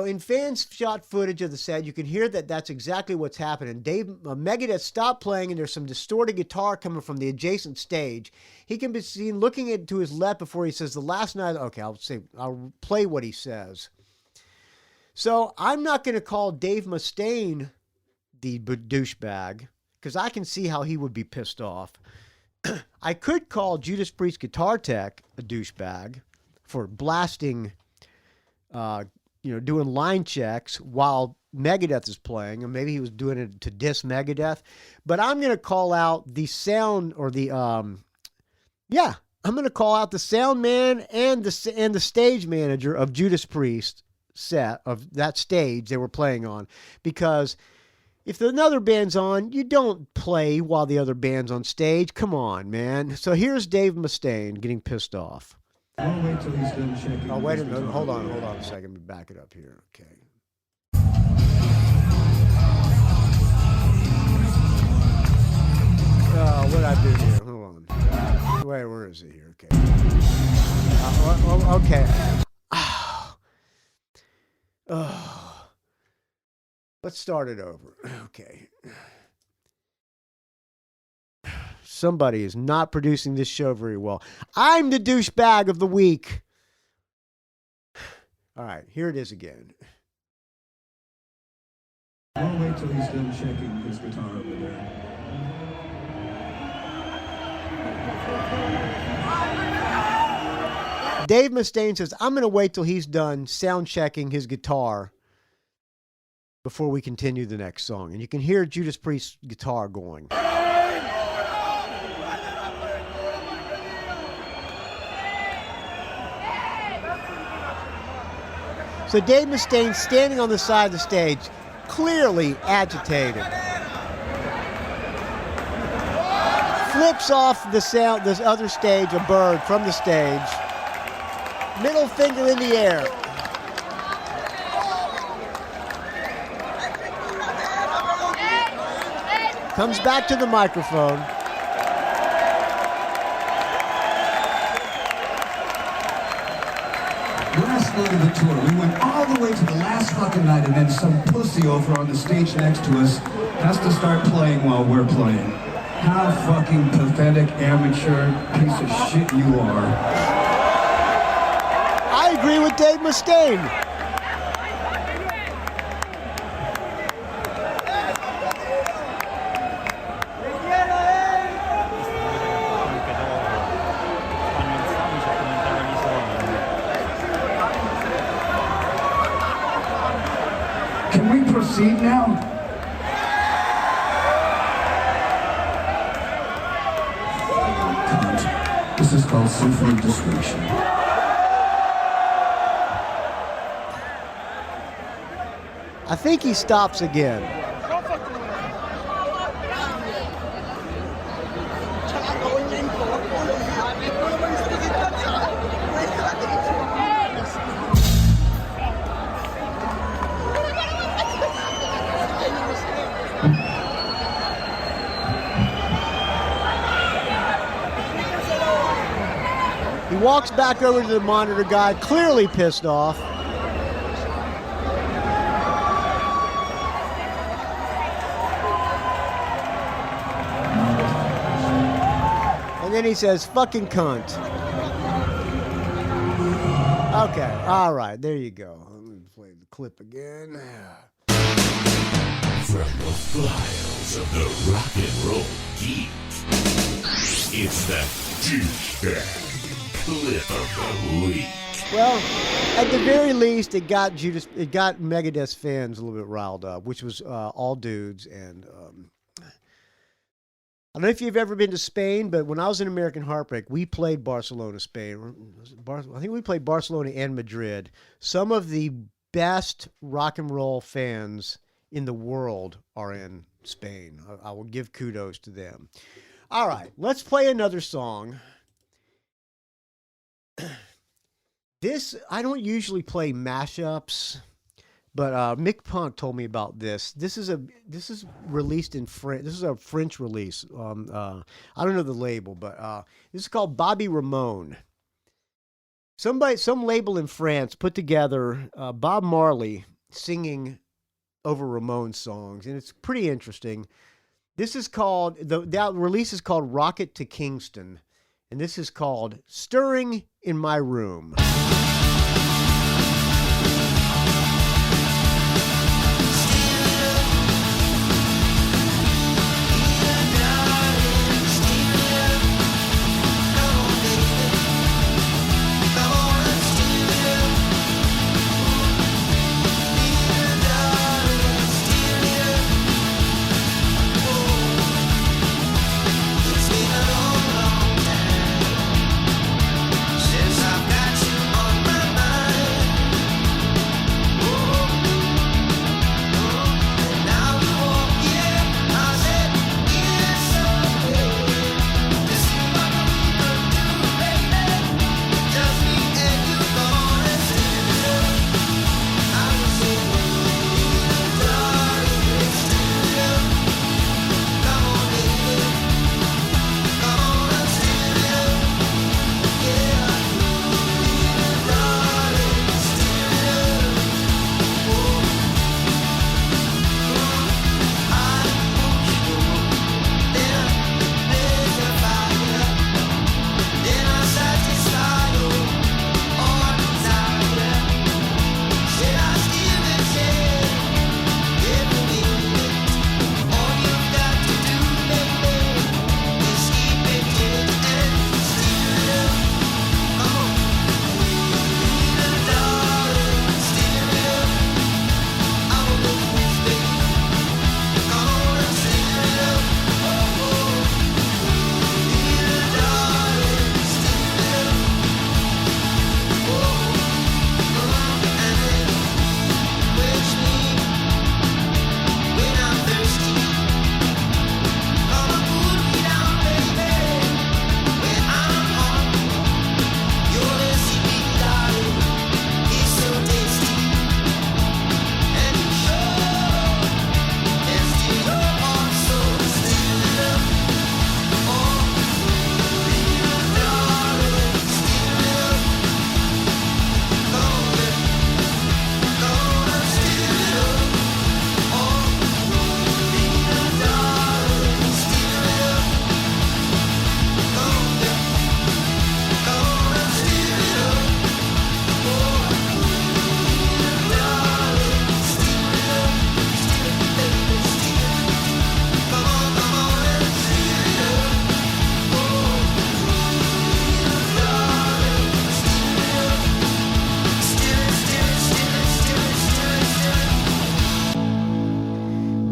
Speaker 1: in fans shot footage of the set, you can hear that that's exactly what's happening. Megadeth stopped playing, and there's some distorted guitar coming from the adjacent stage. He can be seen looking to his left before he says the last night. Okay, I'll play what he says. So I'm not going to call Dave Mustaine the douchebag, because I can see how he would be pissed off. I could call Judas Priest guitar tech a douchebag for blasting, doing line checks while Megadeth is playing, and maybe he was doing it to diss Megadeth. But I'm going to call out the sound, or I'm going to call out the sound man and the stage manager of Judas Priest set of that stage they were playing on, because if another band's on, you don't play while the other band's on stage. Come on, man. So here's Dave Mustaine getting pissed off.
Speaker 4: I'll wait till he's done checking.
Speaker 1: Oh, wait a minute. Hold on a second. Let me back it up here. Okay. Oh, what did I do here? Hold on. Wait, where is it here? Okay. Okay. Oh. Let's start it over. Okay. Somebody is not producing this show very well. I'm the douchebag of the week. All right, here it is again.
Speaker 4: I'll wait till he's done checking his guitar over there.
Speaker 1: Dave Mustaine says, I'm going to wait till he's done sound checking his guitar before we continue the next song. And you can hear Judas Priest's guitar going. So Dave Mustaine standing on the side of the stage, clearly agitated. Flips off this other stage, a bird from the stage. Middle finger in the air. Comes back to the microphone.
Speaker 4: Last night of the tour, we went all the way to the last fucking night, and then some pussy over on the stage next to us has to start playing while we're playing. How fucking pathetic, amateur piece of shit you are.
Speaker 1: I agree with Dave Mustaine.
Speaker 4: Proceed now. This is called Symphony of Discretion.
Speaker 1: I think he stops again. Walks back over to the monitor guy, clearly pissed off. And then he says, fucking cunt. Okay, all right, there you go. I'm going to play the clip again.
Speaker 2: From the files of the rock and roll geek, it's the Douchebag Clip of the Week.
Speaker 1: Well, at the very least, it got Megadeth fans a little bit riled up, which was all dudes. And I don't know if you've ever been to Spain, but when I was in American Heartbreak, we played Barcelona, Spain. I think we played Barcelona and Madrid. Some of the best rock and roll fans in the world are in Spain. I will give kudos to them. All right, let's play another song. I don't usually play mashups, but Mick Punk told me about this. This is released in French. This is a French release. I don't know the label, but this is called Bobby Ramone. Some label in France put together Bob Marley singing over Ramone songs, and it's pretty interesting. This is called that release is called Rocket to Kingston, and this is called Stirring in My Room.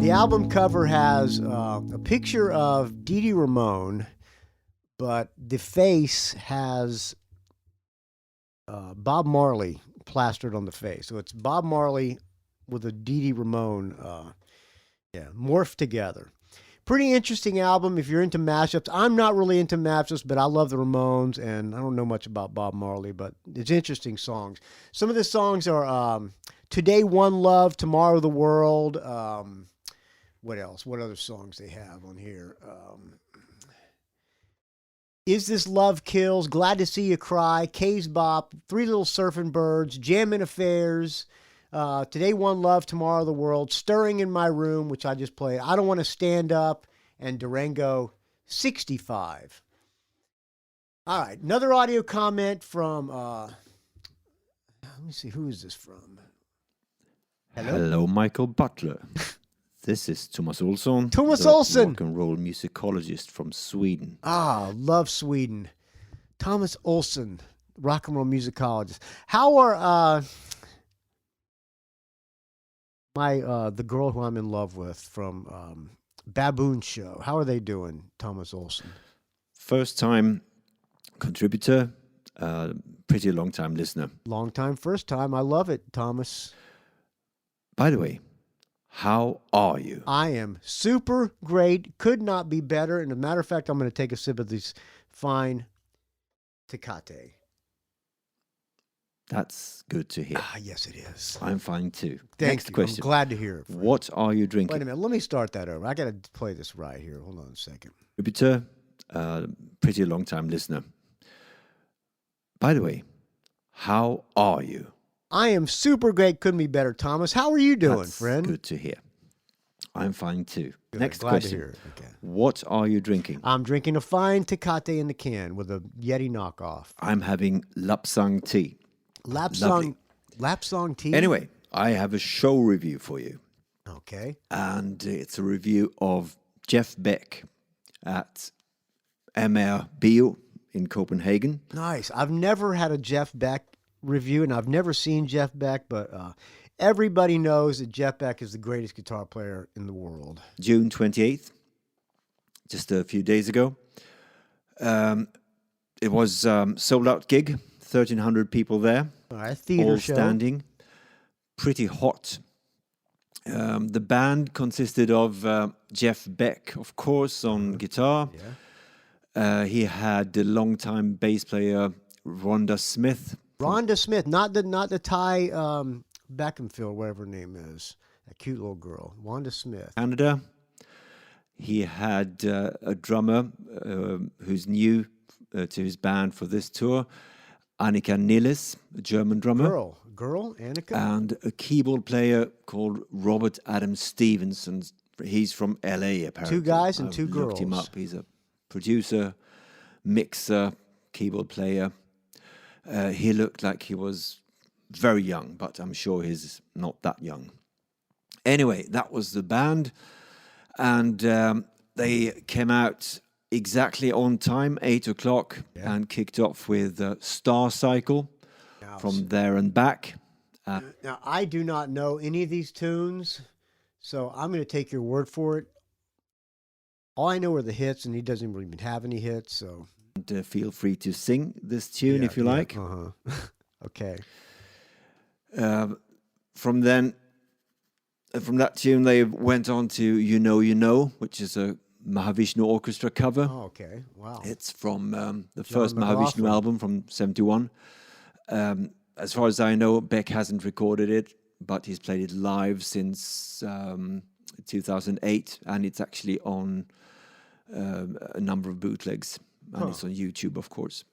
Speaker 1: The album cover has a picture of Dee Dee Ramone, but the face has Bob Marley plastered on the face. So it's Bob Marley with a Dee Dee Ramone, morphed together. Pretty interesting album if you're into mashups. I'm not really into mashups, but I love the Ramones, and I don't know much about Bob Marley, but it's interesting songs. Some of the songs are Today One Love, Tomorrow the World. What else? What other songs they have on here? Is This Love Kills, Glad to See You Cry, K's Bop, Three Little Surfing Birds, Jammin' Affairs, Today One Love, Tomorrow the World, Stirring in My Room, which I just played, I Don't Want to Stand Up, and Durango 65. All right, another audio comment from, let me see, who is this from?
Speaker 6: Hello Michael Butler. This is Thomas Olsson.
Speaker 1: Thomas
Speaker 6: the
Speaker 1: Olsson!
Speaker 6: rock and roll musicologist from Sweden.
Speaker 1: Ah, love Sweden. Thomas Olsson, rock and roll musicologist. How are the girl who I'm in love with from Baboon Show? How are they doing, Thomas Olsson?
Speaker 6: First time contributor, pretty long time listener.
Speaker 1: Long time, first time. I love it, Thomas.
Speaker 6: By the way, how are you?
Speaker 1: I am super great. Could not be better. And as a matter of fact, I'm going to take a sip of this fine Tecate.
Speaker 6: That's good to hear.
Speaker 1: Yes, it is.
Speaker 6: I'm fine too.
Speaker 1: Thank
Speaker 6: Next
Speaker 1: you.
Speaker 6: question.
Speaker 1: I'm glad to hear it. Friend.
Speaker 6: What are you drinking?
Speaker 1: Wait a minute. Let me start that over. I got to play this right here. Hold on a second.
Speaker 6: Contributor, pretty long time listener. By the way, how are you?
Speaker 1: I am super great. Couldn't be better, Thomas. How are you doing,
Speaker 6: That's
Speaker 1: friend?
Speaker 6: good to hear. I'm fine too.
Speaker 1: Good.
Speaker 6: Next
Speaker 1: Glad
Speaker 6: question.
Speaker 1: to hear it. Okay.
Speaker 6: What are you drinking?
Speaker 1: I'm drinking a fine Tecate in the can with a Yeti knockoff.
Speaker 6: I'm having Lapsang tea. Lovely.
Speaker 1: Lapsang tea.
Speaker 6: Anyway, I have a show review for you.
Speaker 1: Okay.
Speaker 6: And it's a review of Jeff Beck at MR Bio in Copenhagen.
Speaker 1: Nice. I've never had a Jeff Beck review, and I've never seen Jeff Beck, but everybody knows that Jeff Beck is the greatest guitar player in the world.
Speaker 6: June 28th, just a few days ago. It was sold out gig, 1,300 people there.
Speaker 1: All right, theater
Speaker 6: all
Speaker 1: show.
Speaker 6: Standing, pretty hot. The band consisted of Jeff Beck, of course, on guitar.
Speaker 1: Yeah.
Speaker 6: He had the longtime bass player Rhonda Smith.
Speaker 1: Rhonda Smith, not the Ty Beckenfield, whatever her name is. That cute little girl. Rhonda Smith.
Speaker 6: Canada. He had a drummer who's new to his band for this tour, Annika Nilles, a German drummer.
Speaker 1: Girl, Annika.
Speaker 6: And a keyboard player called Robert Adam Stevenson. He's from LA, apparently.
Speaker 1: Two guys and
Speaker 6: I've
Speaker 1: two
Speaker 6: looked him
Speaker 1: girls.
Speaker 6: up. He's a producer, mixer, keyboard player. He looked like he was very young, but I'm sure he's not that young. Anyway, that was the band. And they came out exactly on time, 8 o'clock, and kicked off with Star Cycle. From There and Back.
Speaker 1: Now, I do not know any of these tunes, so I'm going to take your word for it. All I know are the hits, and he doesn't really even have any hits, so...
Speaker 6: And, feel free to sing this tune if you like.
Speaker 1: Okay.
Speaker 6: From that tune, they went on to You Know, which is a Mahavishnu Orchestra cover.
Speaker 1: Oh, okay. Wow.
Speaker 6: It's from the
Speaker 1: John
Speaker 6: first
Speaker 1: McLaughlin.
Speaker 6: Mahavishnu album from 1971. As far as I know, Beck hasn't recorded it, but he's played it live since 2008, and it's actually on a number of bootlegs, and it's on YouTube, of course.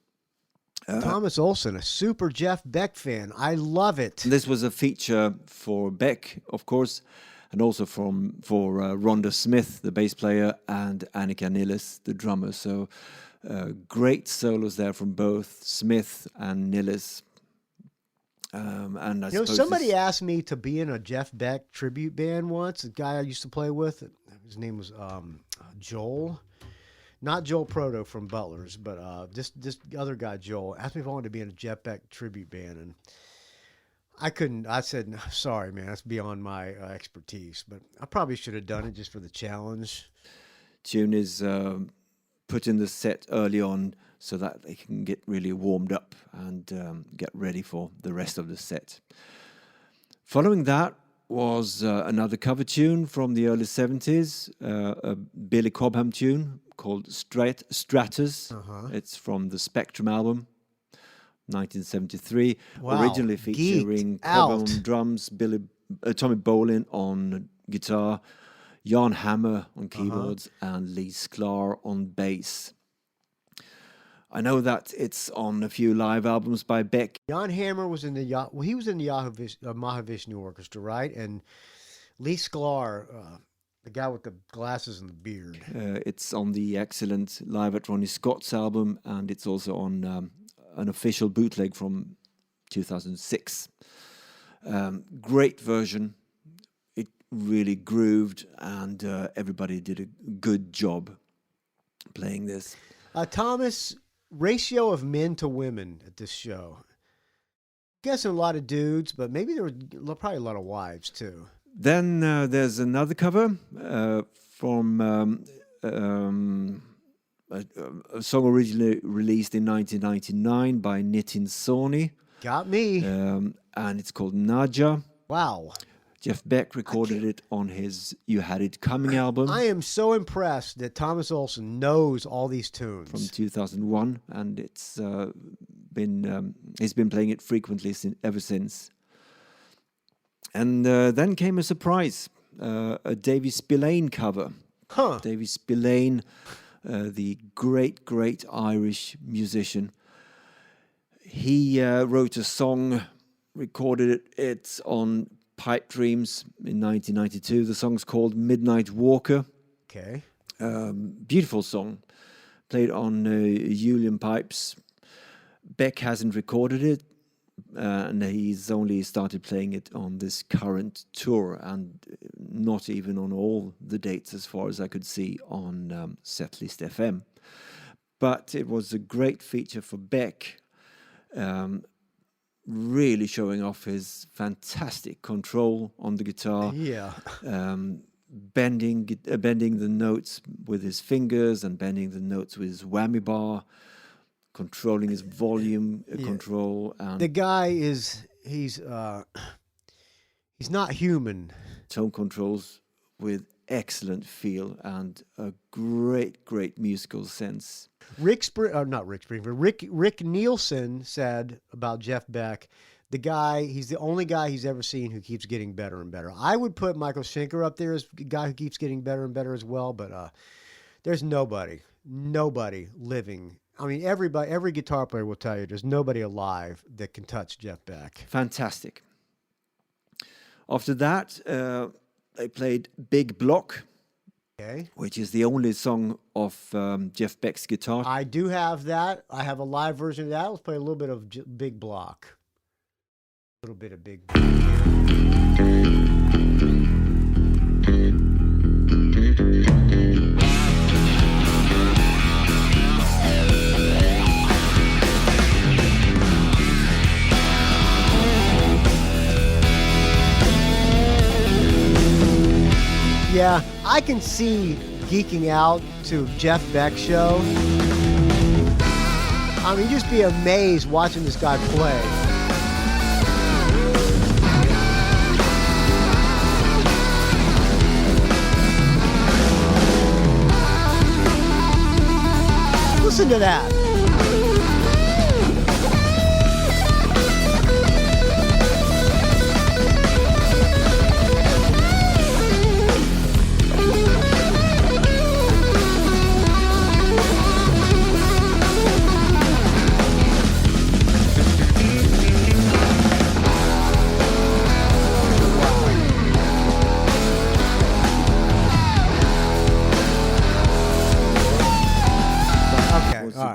Speaker 1: Thomas Olsson, a super Jeff Beck fan. I love it.
Speaker 6: This was a feature for Beck, of course, and also for Rhonda Smith, the bass player, and Annika Nilles, the drummer. So great solos there from both Smith and Nilles. And I suppose
Speaker 1: somebody asked me to be in a Jeff Beck tribute band once. A guy I used to play with, his name was Joel. Not Joel Proto from Butlers, but this other guy, Joel, asked me if I wanted to be in a Jeff Beck tribute band. And I couldn't. I said, "No, sorry, man, that's beyond my expertise." But I probably should have done it just for the challenge.
Speaker 6: Tune is put in the set early on so that they can get really warmed up and get ready for the rest of the set. Following that was another cover tune from the early 70s, a Billy Cobham tune called Stratus. It's from the Spectrum album, 1973.
Speaker 1: Wow.
Speaker 6: Originally featuring
Speaker 1: Geeked
Speaker 6: Cobham
Speaker 1: out.
Speaker 6: on drums, Tommy Bolin on guitar, Jan Hammer on keyboards, and Lee Sklar on bass. I know that it's on a few live albums by Beck.
Speaker 1: Jan Hammer was in the he was in the Mahavishnu Orchestra, right? And Lee Sklar, the guy with the glasses and the beard.
Speaker 6: It's on the excellent Live at Ronnie Scott's album, and it's also on an official bootleg from 2006. Great version. It really grooved, and everybody did a good job playing this.
Speaker 1: Thomas, ratio of men to women at this show? Guessing a lot of dudes, but maybe there were probably a lot of wives too.
Speaker 6: Then there's another cover from a song originally released in 1999 by Nitin Sawhney.
Speaker 1: Got me.
Speaker 6: And it's called Naja.
Speaker 1: Wow.
Speaker 6: Jeff Beck recorded it on his You Had It Coming album.
Speaker 1: I am so impressed that Thomas Olsson knows all these tunes.
Speaker 6: From 2001, and it's he's been playing it frequently ever since. And then came a surprise, a Davy Spillane cover.
Speaker 1: Huh.
Speaker 6: Davy Spillane, the great Irish musician. He wrote a song, recorded it on Pipe Dreams in 1992. The song's called Midnight Walker.
Speaker 1: Okay.
Speaker 6: Beautiful song, played on Julian pipes. Beck hasn't recorded it, and he's only started playing it on this current tour, and not even on all the dates as far as I could see on Setlist FM. But it was a great feature for Beck, really showing off his fantastic control on the guitar.
Speaker 1: Yeah.
Speaker 6: Bending the notes with his fingers and bending the notes with his whammy bar, controlling his volume control. And
Speaker 1: the guy he's not human.
Speaker 6: Tone controls with excellent feel and a great musical sense. Rick
Speaker 1: Nielsen said about Jeff Beck, he's the only guy he's ever seen who keeps getting better and better. I would put Michael Schenker up there as a guy who keeps getting better and better as well, but there's nobody living. I mean, every guitar player will tell you there's nobody alive that can touch Jeff Beck.
Speaker 6: Fantastic. After that, they played Big Block, which is the only song of Jeff Beck's guitar.
Speaker 1: I do have that. I have a live version of that. Let's play a little bit of Big Block. A little bit of Big Block. Yeah, I can see geeking out to Jeff Beck show. I mean, just be amazed watching this guy play. Listen to that.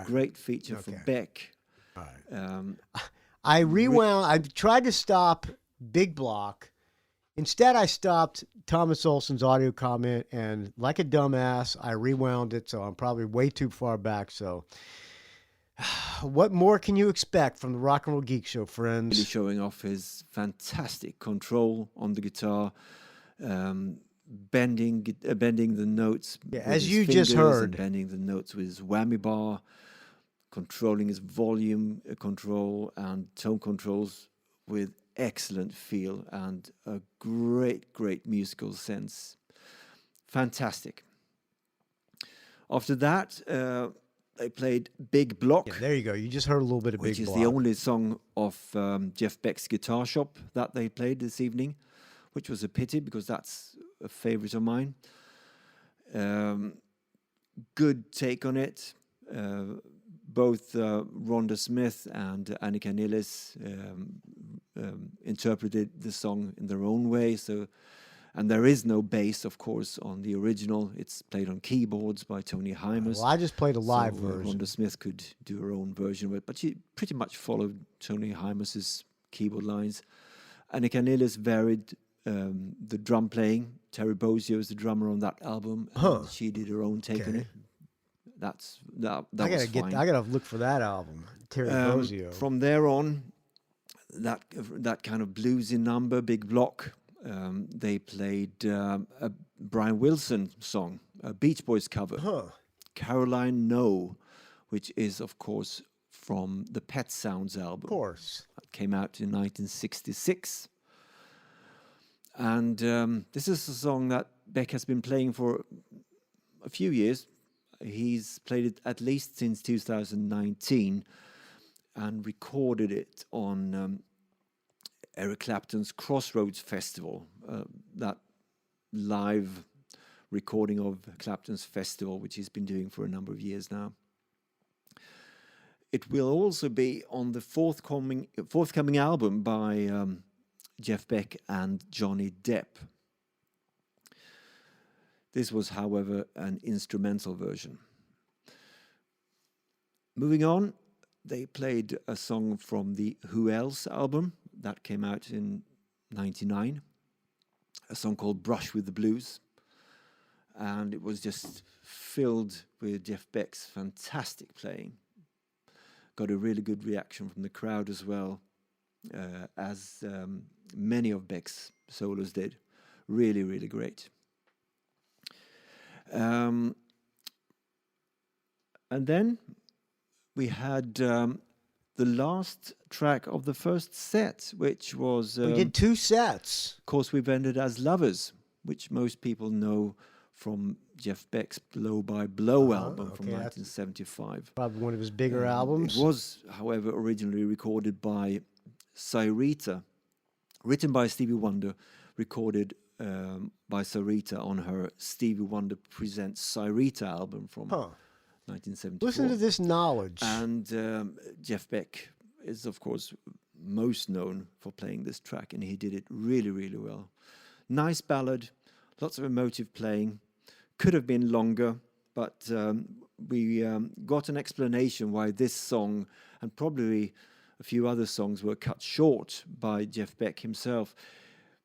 Speaker 6: Great feature for Beck.
Speaker 1: All right. I rewound. I tried to stop Big Block. Instead, I stopped Thomas Olsson's audio comment, and like a dumbass, I rewound it. So I'm probably way too far back. So, what more can you expect from the Rock and Roll Geek Show, friends?
Speaker 6: Really showing off his fantastic control on the guitar. Bending the notes with
Speaker 1: as
Speaker 6: his
Speaker 1: you
Speaker 6: fingers
Speaker 1: just heard.
Speaker 6: and bending the notes with his whammy bar, controlling his volume control and tone controls with excellent feel and a great musical sense. Fantastic. After that, they played Big Block.
Speaker 1: Yeah, there you go. You just heard a little bit of Big
Speaker 6: Block. Which is
Speaker 1: Block.
Speaker 6: the only song of Jeff Beck's Guitar Shop that they played this evening, which was a pity because that's a favorite of mine. Good take on it. Both Rhonda Smith and Annika Nilles interpreted the song in their own way. So, and there is no bass, of course, on the original. It's played on keyboards by Tony Hymas.
Speaker 1: Well, I just played a live version.
Speaker 6: Rhonda Smith could do her own version of it, but she pretty much followed Tony Hymas's keyboard lines. Annika Nilles varied the drum playing. Terry Bozzio is the drummer on that album.
Speaker 1: Huh.
Speaker 6: She did her own take on it. that
Speaker 1: I
Speaker 6: was
Speaker 1: gotta
Speaker 6: fine.
Speaker 1: I gotta look for that album. Terry Bozzio.
Speaker 6: From there on, that kind of bluesy number, big block. They played a Brian Wilson song, a Beach Boys cover, Caroline No, which is of course from the Pet Sounds album.
Speaker 1: Of course.
Speaker 6: It came out in 1966. And this is a song that Beck has been playing for a few years. He's played it at least since 2019 and recorded it on Eric Clapton's Crossroads Festival, that live recording of Clapton's festival, which he's been doing for a number of years now. It will also be on the forthcoming album by Jeff Beck and Johnny Depp. This was, however, an instrumental version. Moving on, they played a song from the Who Else album that came out in 1999, a song called Brush with the Blues. And it was just filled with Jeff Beck's fantastic playing. Got a really good reaction from the crowd as well, as many of Beck's solos did. Really, really great. And then we had the last track of the first set, which was...
Speaker 1: we did 2 sets.
Speaker 6: Of course, we've ended as Lovers, which most people know from Jeff Beck's Blow by Blow album from 1975.
Speaker 1: Probably one of his bigger albums.
Speaker 6: It was, however, originally recorded by Cyrita, written by Stevie Wonder, recorded by Cyrita on her Stevie Wonder Presents Cyrita album from 1974.
Speaker 1: Listen to this knowledge.
Speaker 6: And Jeff Beck is, of course, most known for playing this track, and he did it really, really well. Nice ballad, lots of emotive playing. Could have been longer, but we got an explanation why this song and probably a few other songs were cut short by Jeff Beck himself,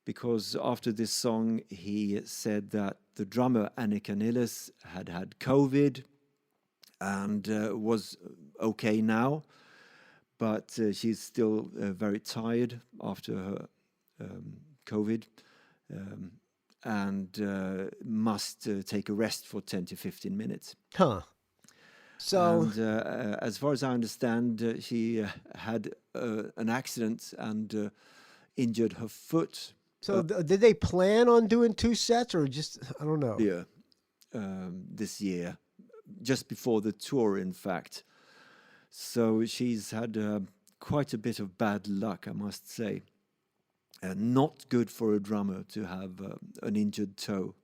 Speaker 6: because after this song he said that the drummer Annika Nilles had COVID and was okay now, but she's still very tired after her COVID. And must take a rest for 10 to 15 minutes.
Speaker 1: So,
Speaker 6: and, as far as I understand, she had an accident and injured her foot.
Speaker 1: So did they plan on doing 2 sets or just, I don't know.
Speaker 6: Yeah, this year, just before the tour, in fact. So she's had quite a bit of bad luck, I must say. Not good for a drummer to have an injured toe.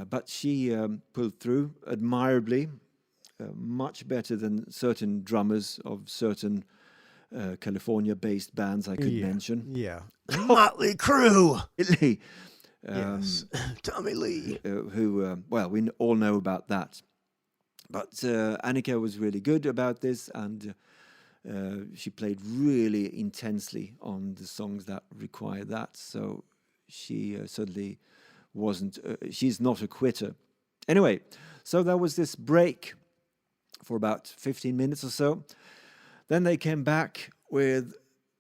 Speaker 6: But she pulled through admirably, much better than certain drummers of certain California-based bands I could mention.
Speaker 1: Yeah. Motley Crue!
Speaker 6: Yes.
Speaker 1: Tommy Lee.
Speaker 6: Who, well, we all know about that. But Annika was really good about this, and she played really intensely on the songs that require that. So she certainly wasn't, she's not a quitter. Anyway, so there was this break for about 15 minutes or so. Then they came back with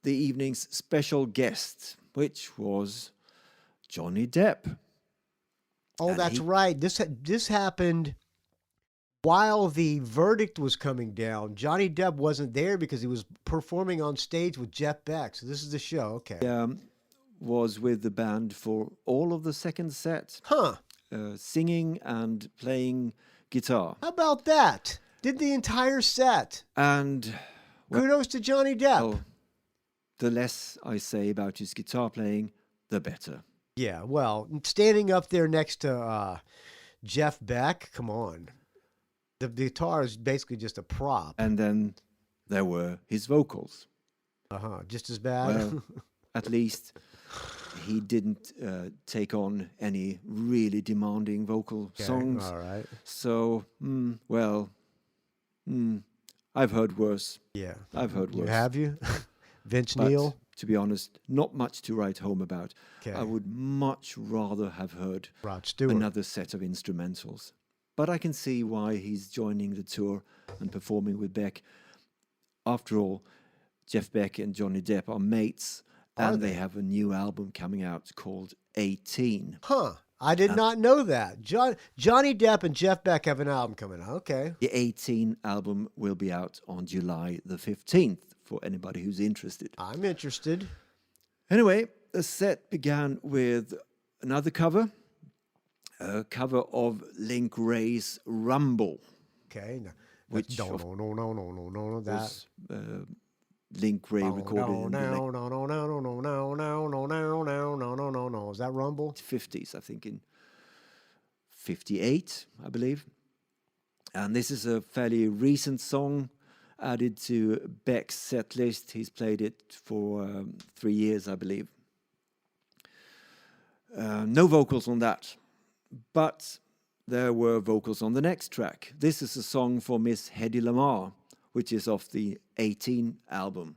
Speaker 6: the evening's special guest, which was Johnny Depp.
Speaker 1: Oh,
Speaker 6: And
Speaker 1: that's right. This happened while the verdict was coming down. Johnny Depp wasn't there because he was performing on stage with Jeff Beck. So this is the show. Okay.
Speaker 6: Was with the band for all of the second set. Singing and playing guitar.
Speaker 1: How about that? Did the entire set.
Speaker 6: And
Speaker 1: kudos to Johnny Depp.
Speaker 6: Well, the less I say about his guitar playing, the better.
Speaker 1: Yeah, well, standing up there next to Jeff Beck, come on. The guitar is basically just a prop.
Speaker 6: And then there were his vocals.
Speaker 1: Just as bad?
Speaker 6: Well, at least he didn't take on any really demanding vocal songs.
Speaker 1: All right.
Speaker 6: So, I've heard worse.
Speaker 1: Yeah.
Speaker 6: I've heard worse.
Speaker 1: Have you? Vince
Speaker 6: But,
Speaker 1: Neil?
Speaker 6: to be honest, not much to write home about.
Speaker 1: 'Kay.
Speaker 6: I would much rather have heard
Speaker 1: Rod Stewart.
Speaker 6: another set of instrumentals. But I can see why he's joining the tour and performing with Beck. After all, Jeff Beck and Johnny Depp are mates, and they have a new album coming out called 18.
Speaker 1: Huh. I did not know that. Johnny Depp and Jeff Beck have an album coming out. Okay.
Speaker 6: The 18 album will be out on July the 15th for anybody who's interested.
Speaker 1: I'm interested.
Speaker 6: Anyway, the set began with another cover, a cover of Link Wray's Rumble.
Speaker 1: Okay. No,
Speaker 6: Which
Speaker 1: no. That.
Speaker 6: Was Link Wray recorded in the
Speaker 1: Is that Rumble?
Speaker 6: 50s, I think, in 58, I believe. And this is a fairly recent song added to Beck's set list. He's played it for 3 years, I believe. No vocals on that, but there were vocals on the next track. This is a song for Miss Hedy Lamarr, which is off the 18 album.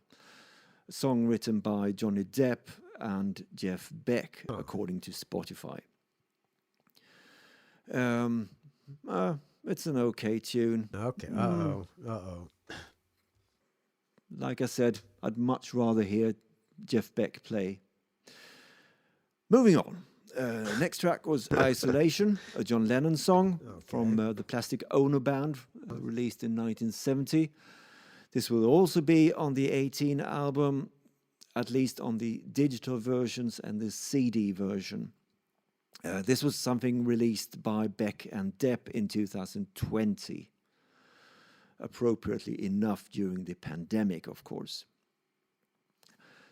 Speaker 6: A song written by Johnny Depp and Jeff Beck, according to Spotify. It's an okay tune.
Speaker 1: Okay. Uh-oh.
Speaker 6: Like I said, I'd much rather hear Jeff Beck play. Moving on. Next track was Isolation, a John Lennon song from the Plastic Ono Band, released in 1970. This will also be on the 18 album, at least on the digital versions and the CD version. This was something released by Beck and Depp in 2020. Appropriately enough during the pandemic, of course.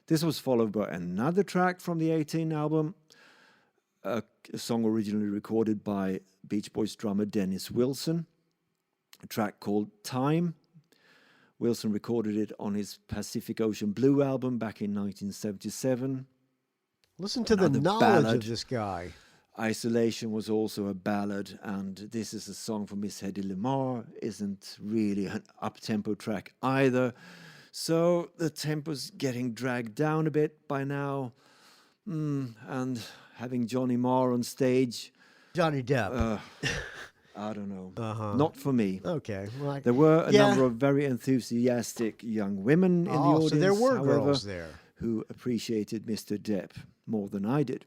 Speaker 6: This was followed by another track from the 18 album, a song originally recorded by Beach Boys drummer Dennis Wilson, a track called Time. Wilson recorded it on his Pacific Ocean Blue album back in 1977.
Speaker 1: Listen to the knowledge of this guy.
Speaker 6: Isolation was also a ballad, and this is a song for Miss Hedy Lamarr. Isn't really an up-tempo track either. So the tempo's getting dragged down a bit by now. And having Johnny Marr on stage.
Speaker 1: Johnny Depp.
Speaker 6: I don't know. Not for me.
Speaker 1: Okay. Well,
Speaker 6: there were a number of very enthusiastic young women in the audience,
Speaker 1: so there were
Speaker 6: however,
Speaker 1: girls there
Speaker 6: who appreciated Mr. Depp more than I did.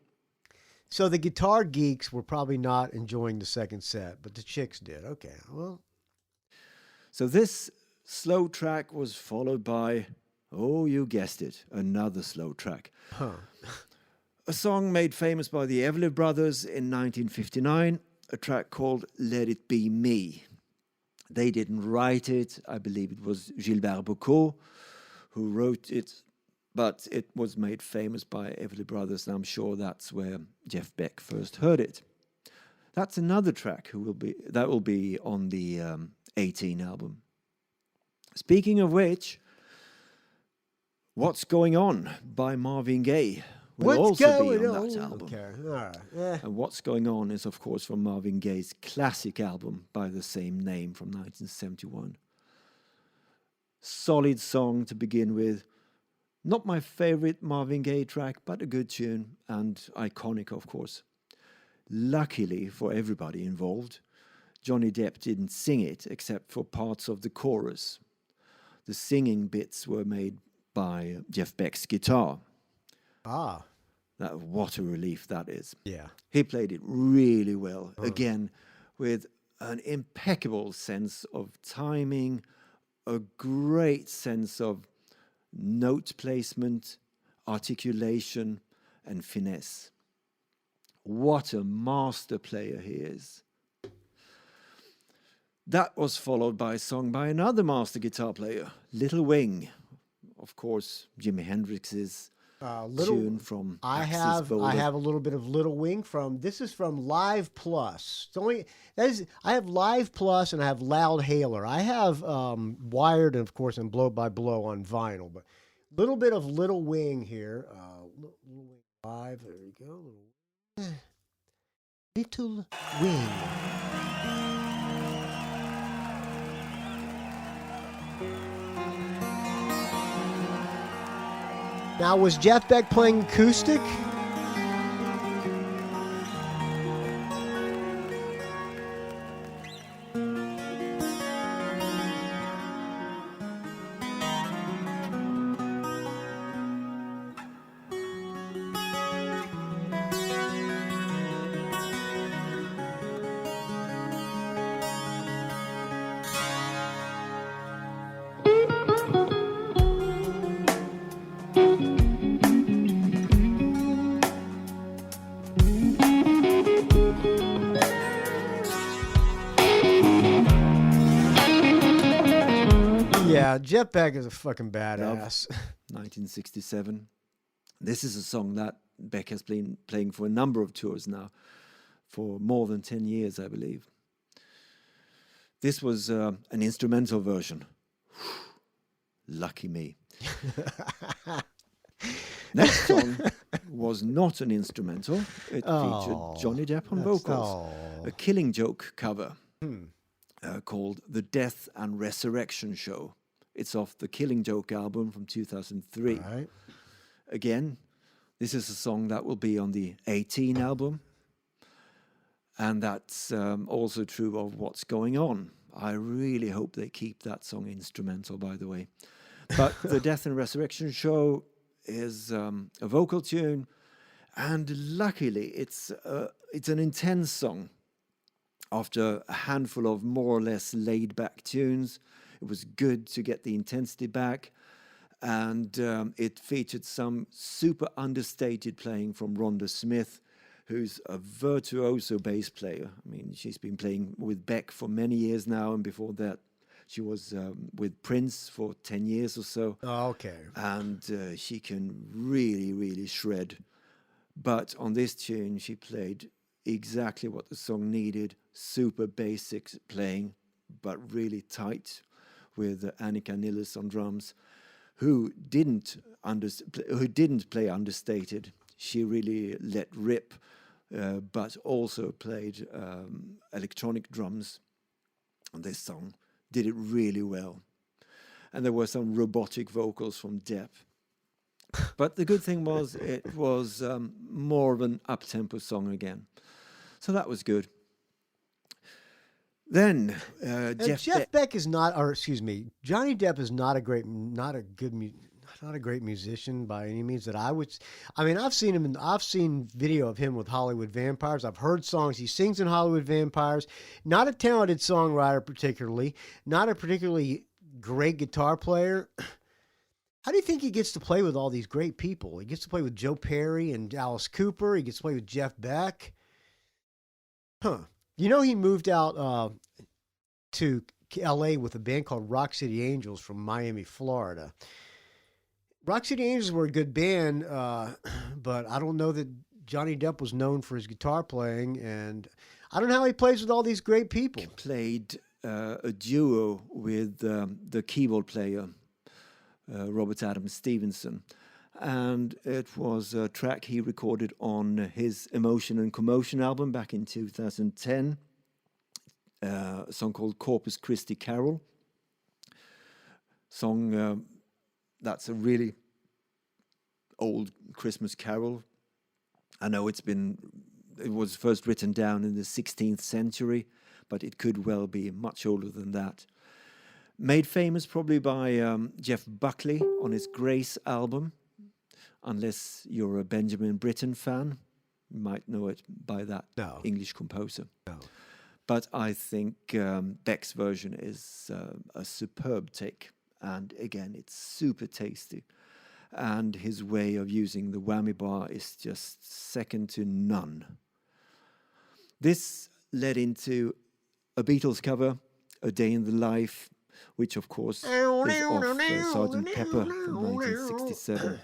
Speaker 1: So the guitar geeks were probably not enjoying the second set, but the chicks did. Okay. Well.
Speaker 6: So this slow track was followed by, oh, you guessed it, another slow track. A song made famous by the Everly Brothers in 1959, a track called Let It Be Me. They didn't write it. I believe it was Gilbert Bécaud who wrote it, but it was made famous by Everly Brothers, and I'm sure that's where Jeff Beck first heard it. That's another track that will be on the 18 album. Speaking of which, What's Going On by Marvin Gaye will also be on that album.
Speaker 1: Okay. All right. Yeah.
Speaker 6: And What's Going On is, of course, from Marvin Gaye's classic album by the same name from 1971. Solid song to begin with. Not my favorite Marvin Gaye track, but a good tune and iconic, of course. Luckily for everybody involved, Johnny Depp didn't sing it except for parts of the chorus. The singing bits were made by Jeff Beck's guitar. What a relief that is.
Speaker 1: Yeah.
Speaker 6: He played it really well. Again, with an impeccable sense of timing, a great sense of note placement, articulation, and finesse. What a master player he is. That was followed by a song by another master guitar player, Little Wing. Of course, Jimi Hendrix's tune from
Speaker 1: I have a little bit of Little Wing this is from Live Plus. I have Live Plus and I have Loud Hailer. I have Wired and of course and Blow by Blow on vinyl, but a little bit of Little Wing here. Little Wing Live, there you go. Little Wing. Now, was Jeff Beck playing acoustic? Jeff Beck is a fucking badass.
Speaker 6: 1967. This is a song that Beck has been playing for a number of tours now, for more than 10 years, I believe. This was an instrumental version. Lucky me. Next song was not an instrumental. It featured Johnny Depp on vocals. A Killing Joke cover called The Death and Resurrection Show. It's off the Killing Joke album from 2003.
Speaker 1: Right.
Speaker 6: Again, this is a song that will be on the 18 album. And that's also true of What's Going On. I really hope they keep that song instrumental, by the way. But The Death and Resurrection Show is a vocal tune, and luckily it's an intense song. After a handful of more or less laid-back tunes, it was good to get the intensity back, and it featured some super understated playing from Rhonda Smith, who's a virtuoso bass player. I mean, she's been playing with Beck for many years now, and before that, she was with Prince for 10 years or so.
Speaker 1: Oh, okay.
Speaker 6: And she can really, really shred. But on this tune, she played exactly what the song needed. Super basic playing, but really tight, with Annika Nilles on drums, who didn't play understated. She really let rip, but also played electronic drums on this song. Did it really well. And there were some robotic vocals from Depp. But the good thing was it was more of an up-tempo song again. So that was good. Then
Speaker 1: Jeff Beck is not, or excuse me, Johnny Depp is not a great musician by any means that I would. I mean, I've seen video of him with Hollywood Vampires. I've heard songs he sings in Hollywood Vampires. Not a talented songwriter particularly. Not a particularly great guitar player. How do you think he gets to play with all these great people? He gets to play with Joe Perry and Alice Cooper. He gets to play with Jeff Beck. Huh. You know, he moved out to L.A. with a band called Rock City Angels from Miami, Florida. Rock City Angels were a good band, but I don't know that Johnny Depp was known for his guitar playing, and I don't know how he plays with all these great people.
Speaker 6: He played a duo with the keyboard player, Robert Adam Stevenson, and it was a track he recorded on his Emotion and Commotion album back in 2010, a song called Corpus Christi Carol. Song that's a really old Christmas carol. I know it was first written down in the 16th century, but it could well be much older than that. Made famous probably by Jeff Buckley on his Grace album. Unless you're a Benjamin Britten fan, you might know it by that English composer.
Speaker 1: No.
Speaker 6: But I think Beck's version is a superb take. And again, it's super tasty. And his way of using the whammy bar is just second to none. This led into a Beatles cover, A Day in the Life, which of course is off Sgt. Pepper from 1967.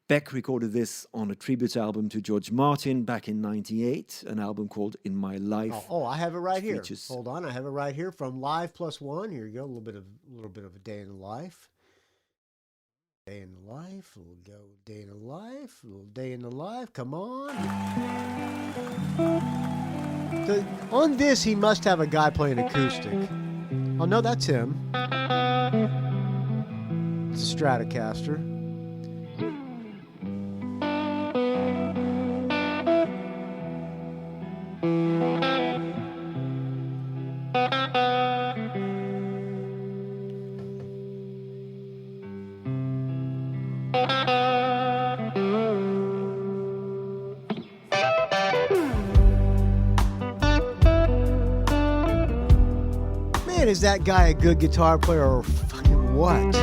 Speaker 6: Beck recorded this on a tribute album to George Martin back in '98, an album called In My Life.
Speaker 1: Oh, I have it right here. Hold on, I have it right here from Live Plus One. Here you go, a little bit of a day in the life. Day in the life, a little day in the life, a little day in the life. Come on. So on this, he must have a guy playing acoustic. Oh no, that's him. It's a Stratocaster. Man, is that guy a good guitar player or fucking what?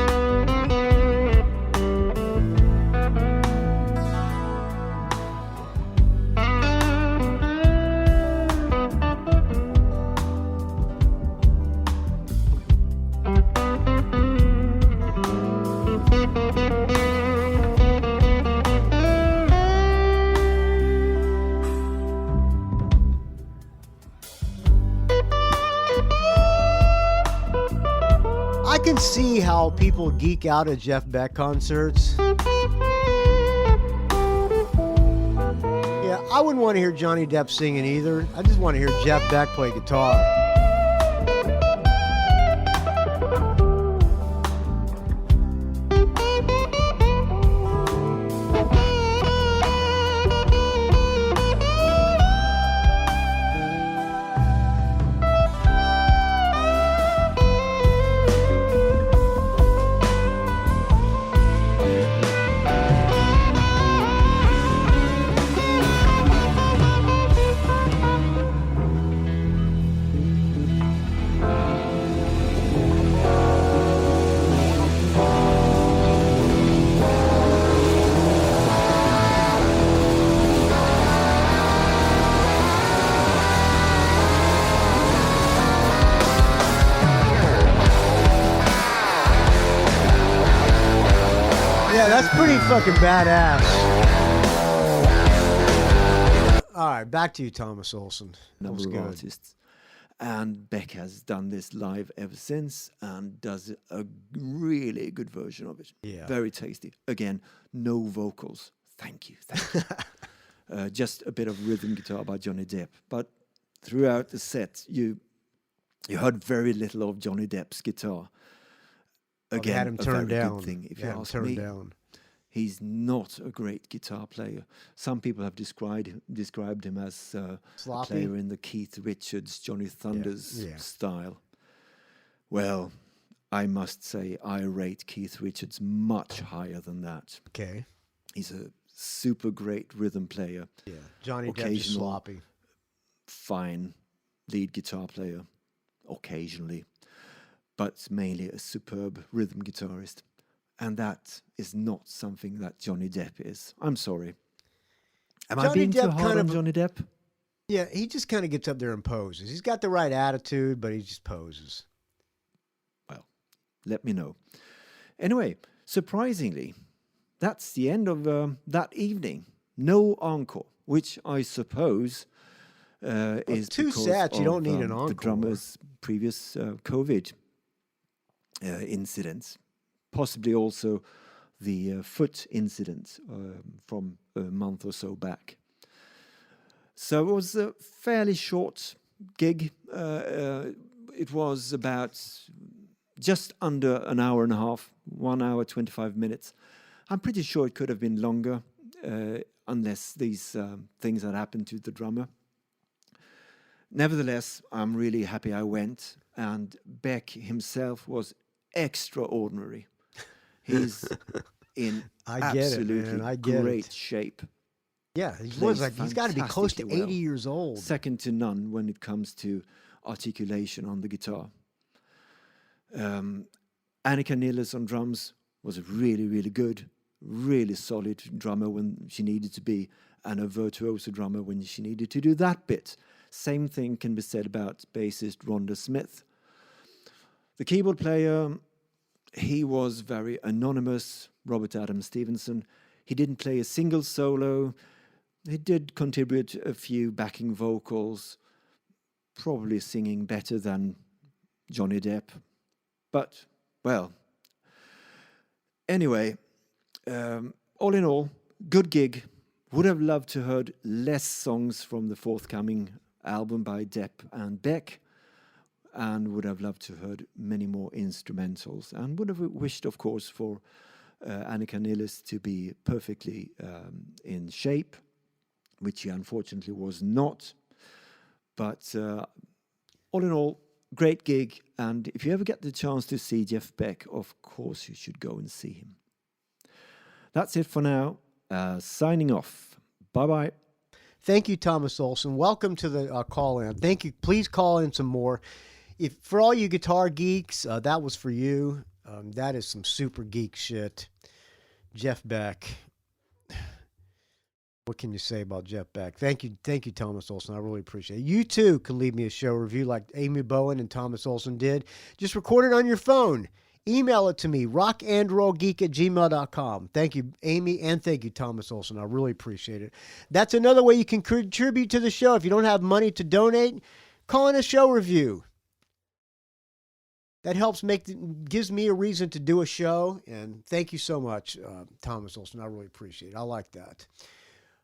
Speaker 1: I can see how people geek out at Jeff Beck concerts. Yeah, I wouldn't want to hear Johnny Depp singing either. I just want to hear Jeff Beck play guitar. That's pretty fucking badass. All right, back to you, Thomas Olsson.
Speaker 6: Number of artists. And Beck has done this live ever since and does a really good version of it.
Speaker 1: Yeah.
Speaker 6: Very tasty. Again, no vocals. Thank you. Thank you. Just a bit of rhythm guitar by Johnny Depp. But throughout the set, you heard very little of Johnny Depp's guitar.
Speaker 1: Again, had him turned down.
Speaker 6: Good thing, if you ask me.
Speaker 1: Down.
Speaker 6: He's not a great guitar player. Some people have described him as a player in the Keith Richards, Johnny Thunders style. Well, I must say I rate Keith Richards much higher than that.
Speaker 1: Okay.
Speaker 6: He's a super great rhythm player.
Speaker 1: Yeah. Johnny Depp is sloppy.
Speaker 6: Fine lead guitar player, occasionally, but mainly a superb rhythm guitarist. And that is not something that Johnny Depp is. I'm sorry. Am I being too hard on Johnny Depp?
Speaker 1: Yeah, he just kind of gets up there and poses. He's got the right attitude, but he just poses.
Speaker 6: Well, let me know. Anyway, surprisingly, that's the end of that evening. No encore, which I suppose is
Speaker 1: too sad. You don't need an encore.
Speaker 6: The drummer's previous COVID incidents. Possibly also the foot incident from a month or so back. So it was a fairly short gig. It was about just under an hour and a half, 1 hour, 25 minutes. I'm pretty sure it could have been longer unless these things had happened to the drummer. Nevertheless, I'm really happy I went, and Beck himself was extraordinary. He's in absolutely great shape.
Speaker 1: Yeah, he's got to be close to 80 years old.
Speaker 6: Second to none when it comes to articulation on the guitar. Annika Nilles on drums was a really, really good, really solid drummer when she needed to be, and a virtuoso drummer when she needed to do that bit. Same thing can be said about bassist Rhonda Smith. The keyboard player, he was very anonymous, Robert Adam Stevenson. He didn't play a single solo. He did contribute a few backing vocals, probably singing better than Johnny Depp. But, well, anyway, all in all, good gig. Would have loved to heard less songs from the forthcoming album by Depp and Beck, and would have loved to have heard many more instrumentals, and would have wished, of course, for Annika Nilles to be perfectly in shape, which she unfortunately was not. But all in all, great gig, and if you ever get the chance to see Jeff Beck, of course you should go and see him. That's it for now. Signing off. Bye-bye.
Speaker 1: Thank you, Thomas Olsson. Welcome to the call-in. Thank you. Please call in some more. For all you guitar geeks, that was for you. That is some super geek shit. Jeff Beck. What can you say about Jeff Beck? Thank you, Thomas Olsson. I really appreciate it. You too can leave me a show review like Amy Bowen and Thomas Olsson did. Just record it on your phone. email it to me, rockandrollgeek@gmail.com. Thank you, Amy, and thank you, Thomas Olsson. I really appreciate it. That's another way you can contribute to the show. If you don't have money to donate, call in a show review. That helps gives me a reason to do a show. And thank you so much, Thomas Olsson. I really appreciate it. I like that.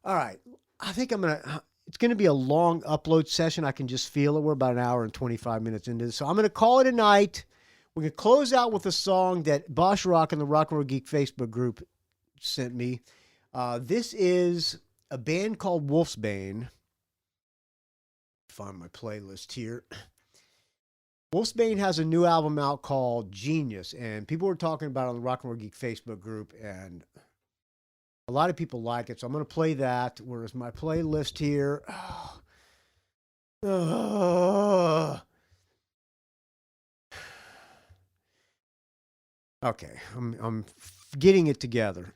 Speaker 1: All right. I think it's going to be a long upload session. I can just feel it. We're about an hour and 25 minutes into this. So I'm going to call it a night. We're going to close out with a song that Bosch Rock and the Rock and Roll Geek Facebook group sent me. This is a band called Wolfsbane. Find my playlist here. Wolfsbane has a new album out called Genius, and people were talking about it on the Rock and Roll Geek Facebook group, and a lot of people like it, so I'm going to play that. Where's my playlist here? Okay, I'm getting it together.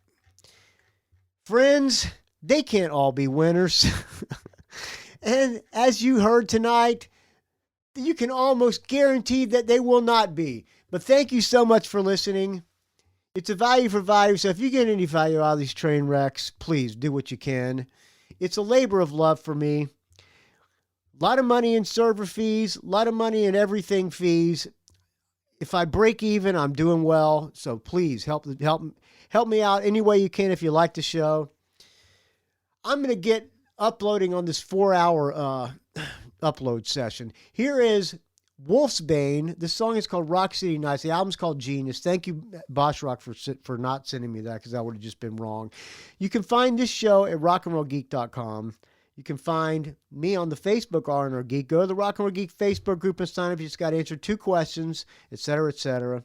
Speaker 1: Friends, they can't all be winners. And as you heard tonight, you can almost guarantee that they will not be. But thank you so much for listening. It's a value for value, so if you get any value out of these train wrecks, please do what you can. It's a labor of love for me. A lot of money in server fees, a lot of money in everything fees. If I break even, I'm doing well. So please help me out any way you can if you like the show. I'm going to get uploading on this 4-hour upload session. Here is Wolfsbane. This song is called Rock City Nights. The album's called Genius. Thank you, Bosch Rock, for not sending me that, because that would have just been wrong. You can find this show at rockandrollgeek.com. You can find me on the Facebook R&R Geek. Go to the Rock and Roll Geek Facebook group and sign up. You just got to answer 2 questions, etc., etc. You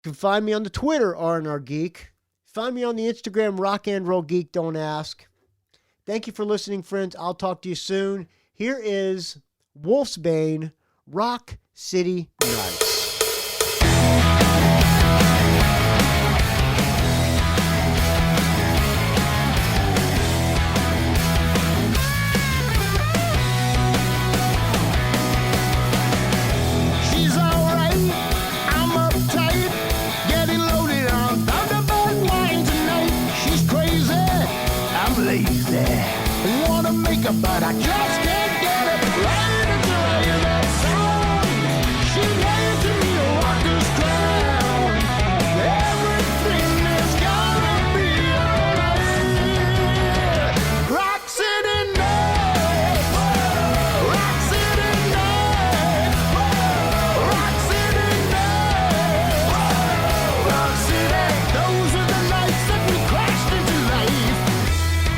Speaker 1: can find me on the Twitter R&R Geek. Find me on the Instagram Rock and Roll Geek. Don't ask. Thank you for listening, friends. I'll talk to you soon. Here is Wolfsbane, Rock City Nights.
Speaker 4: She's alright, I'm uptight, getting loaded on Thunderbird wine tonight. She's crazy, I'm lazy, wanna make her, but I just can't get it right until I hear that song. She gave to me a rocker's crown. Everything is gonna be alright. Rock City night, Rock City night, Rock City night, Rock City. Those are the nights that we crashed into life.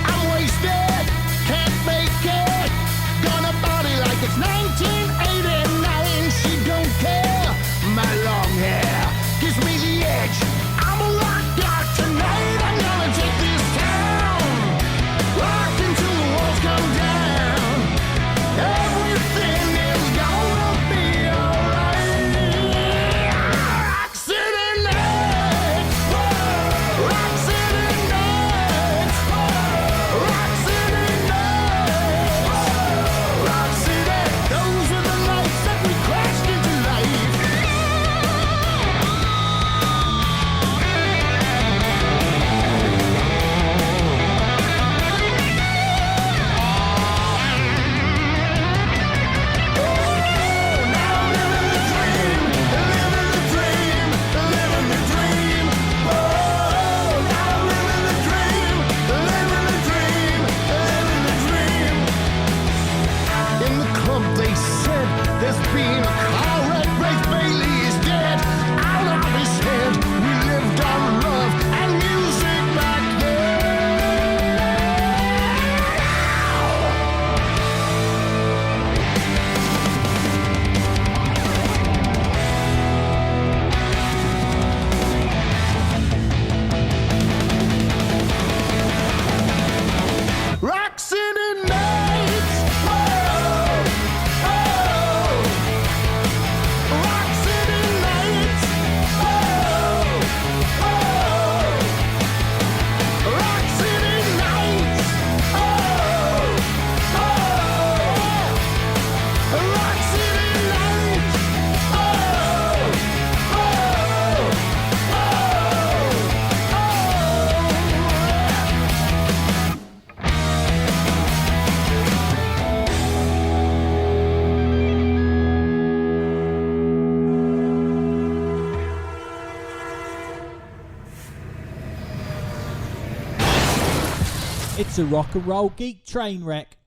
Speaker 4: I'm wasted, can't make it. Gonna party like it's 1989. She don't care. My long hair gives me the edge. I'm a rock god tonight. I'm gonna take this town. Rock until the walls come down. Everything is gonna be alright. Rock City nights, Rock City nights, Rock City nights, Rock City. Those are the nights that we crashed into life. Now living the dream, living the dream, living the dream. Oh, now living the dream, living the dream, living the dream. In the club they said there's been a car wreck. Grace Bailey is dead. Out of his head. We lived on love and music back then. Rock City nights. Oh, oh. Rock City nights. Oh, oh. Rock City nights. Oh, oh. Rock City nights. Oh,
Speaker 7: It's a rock and roll geek train wreck.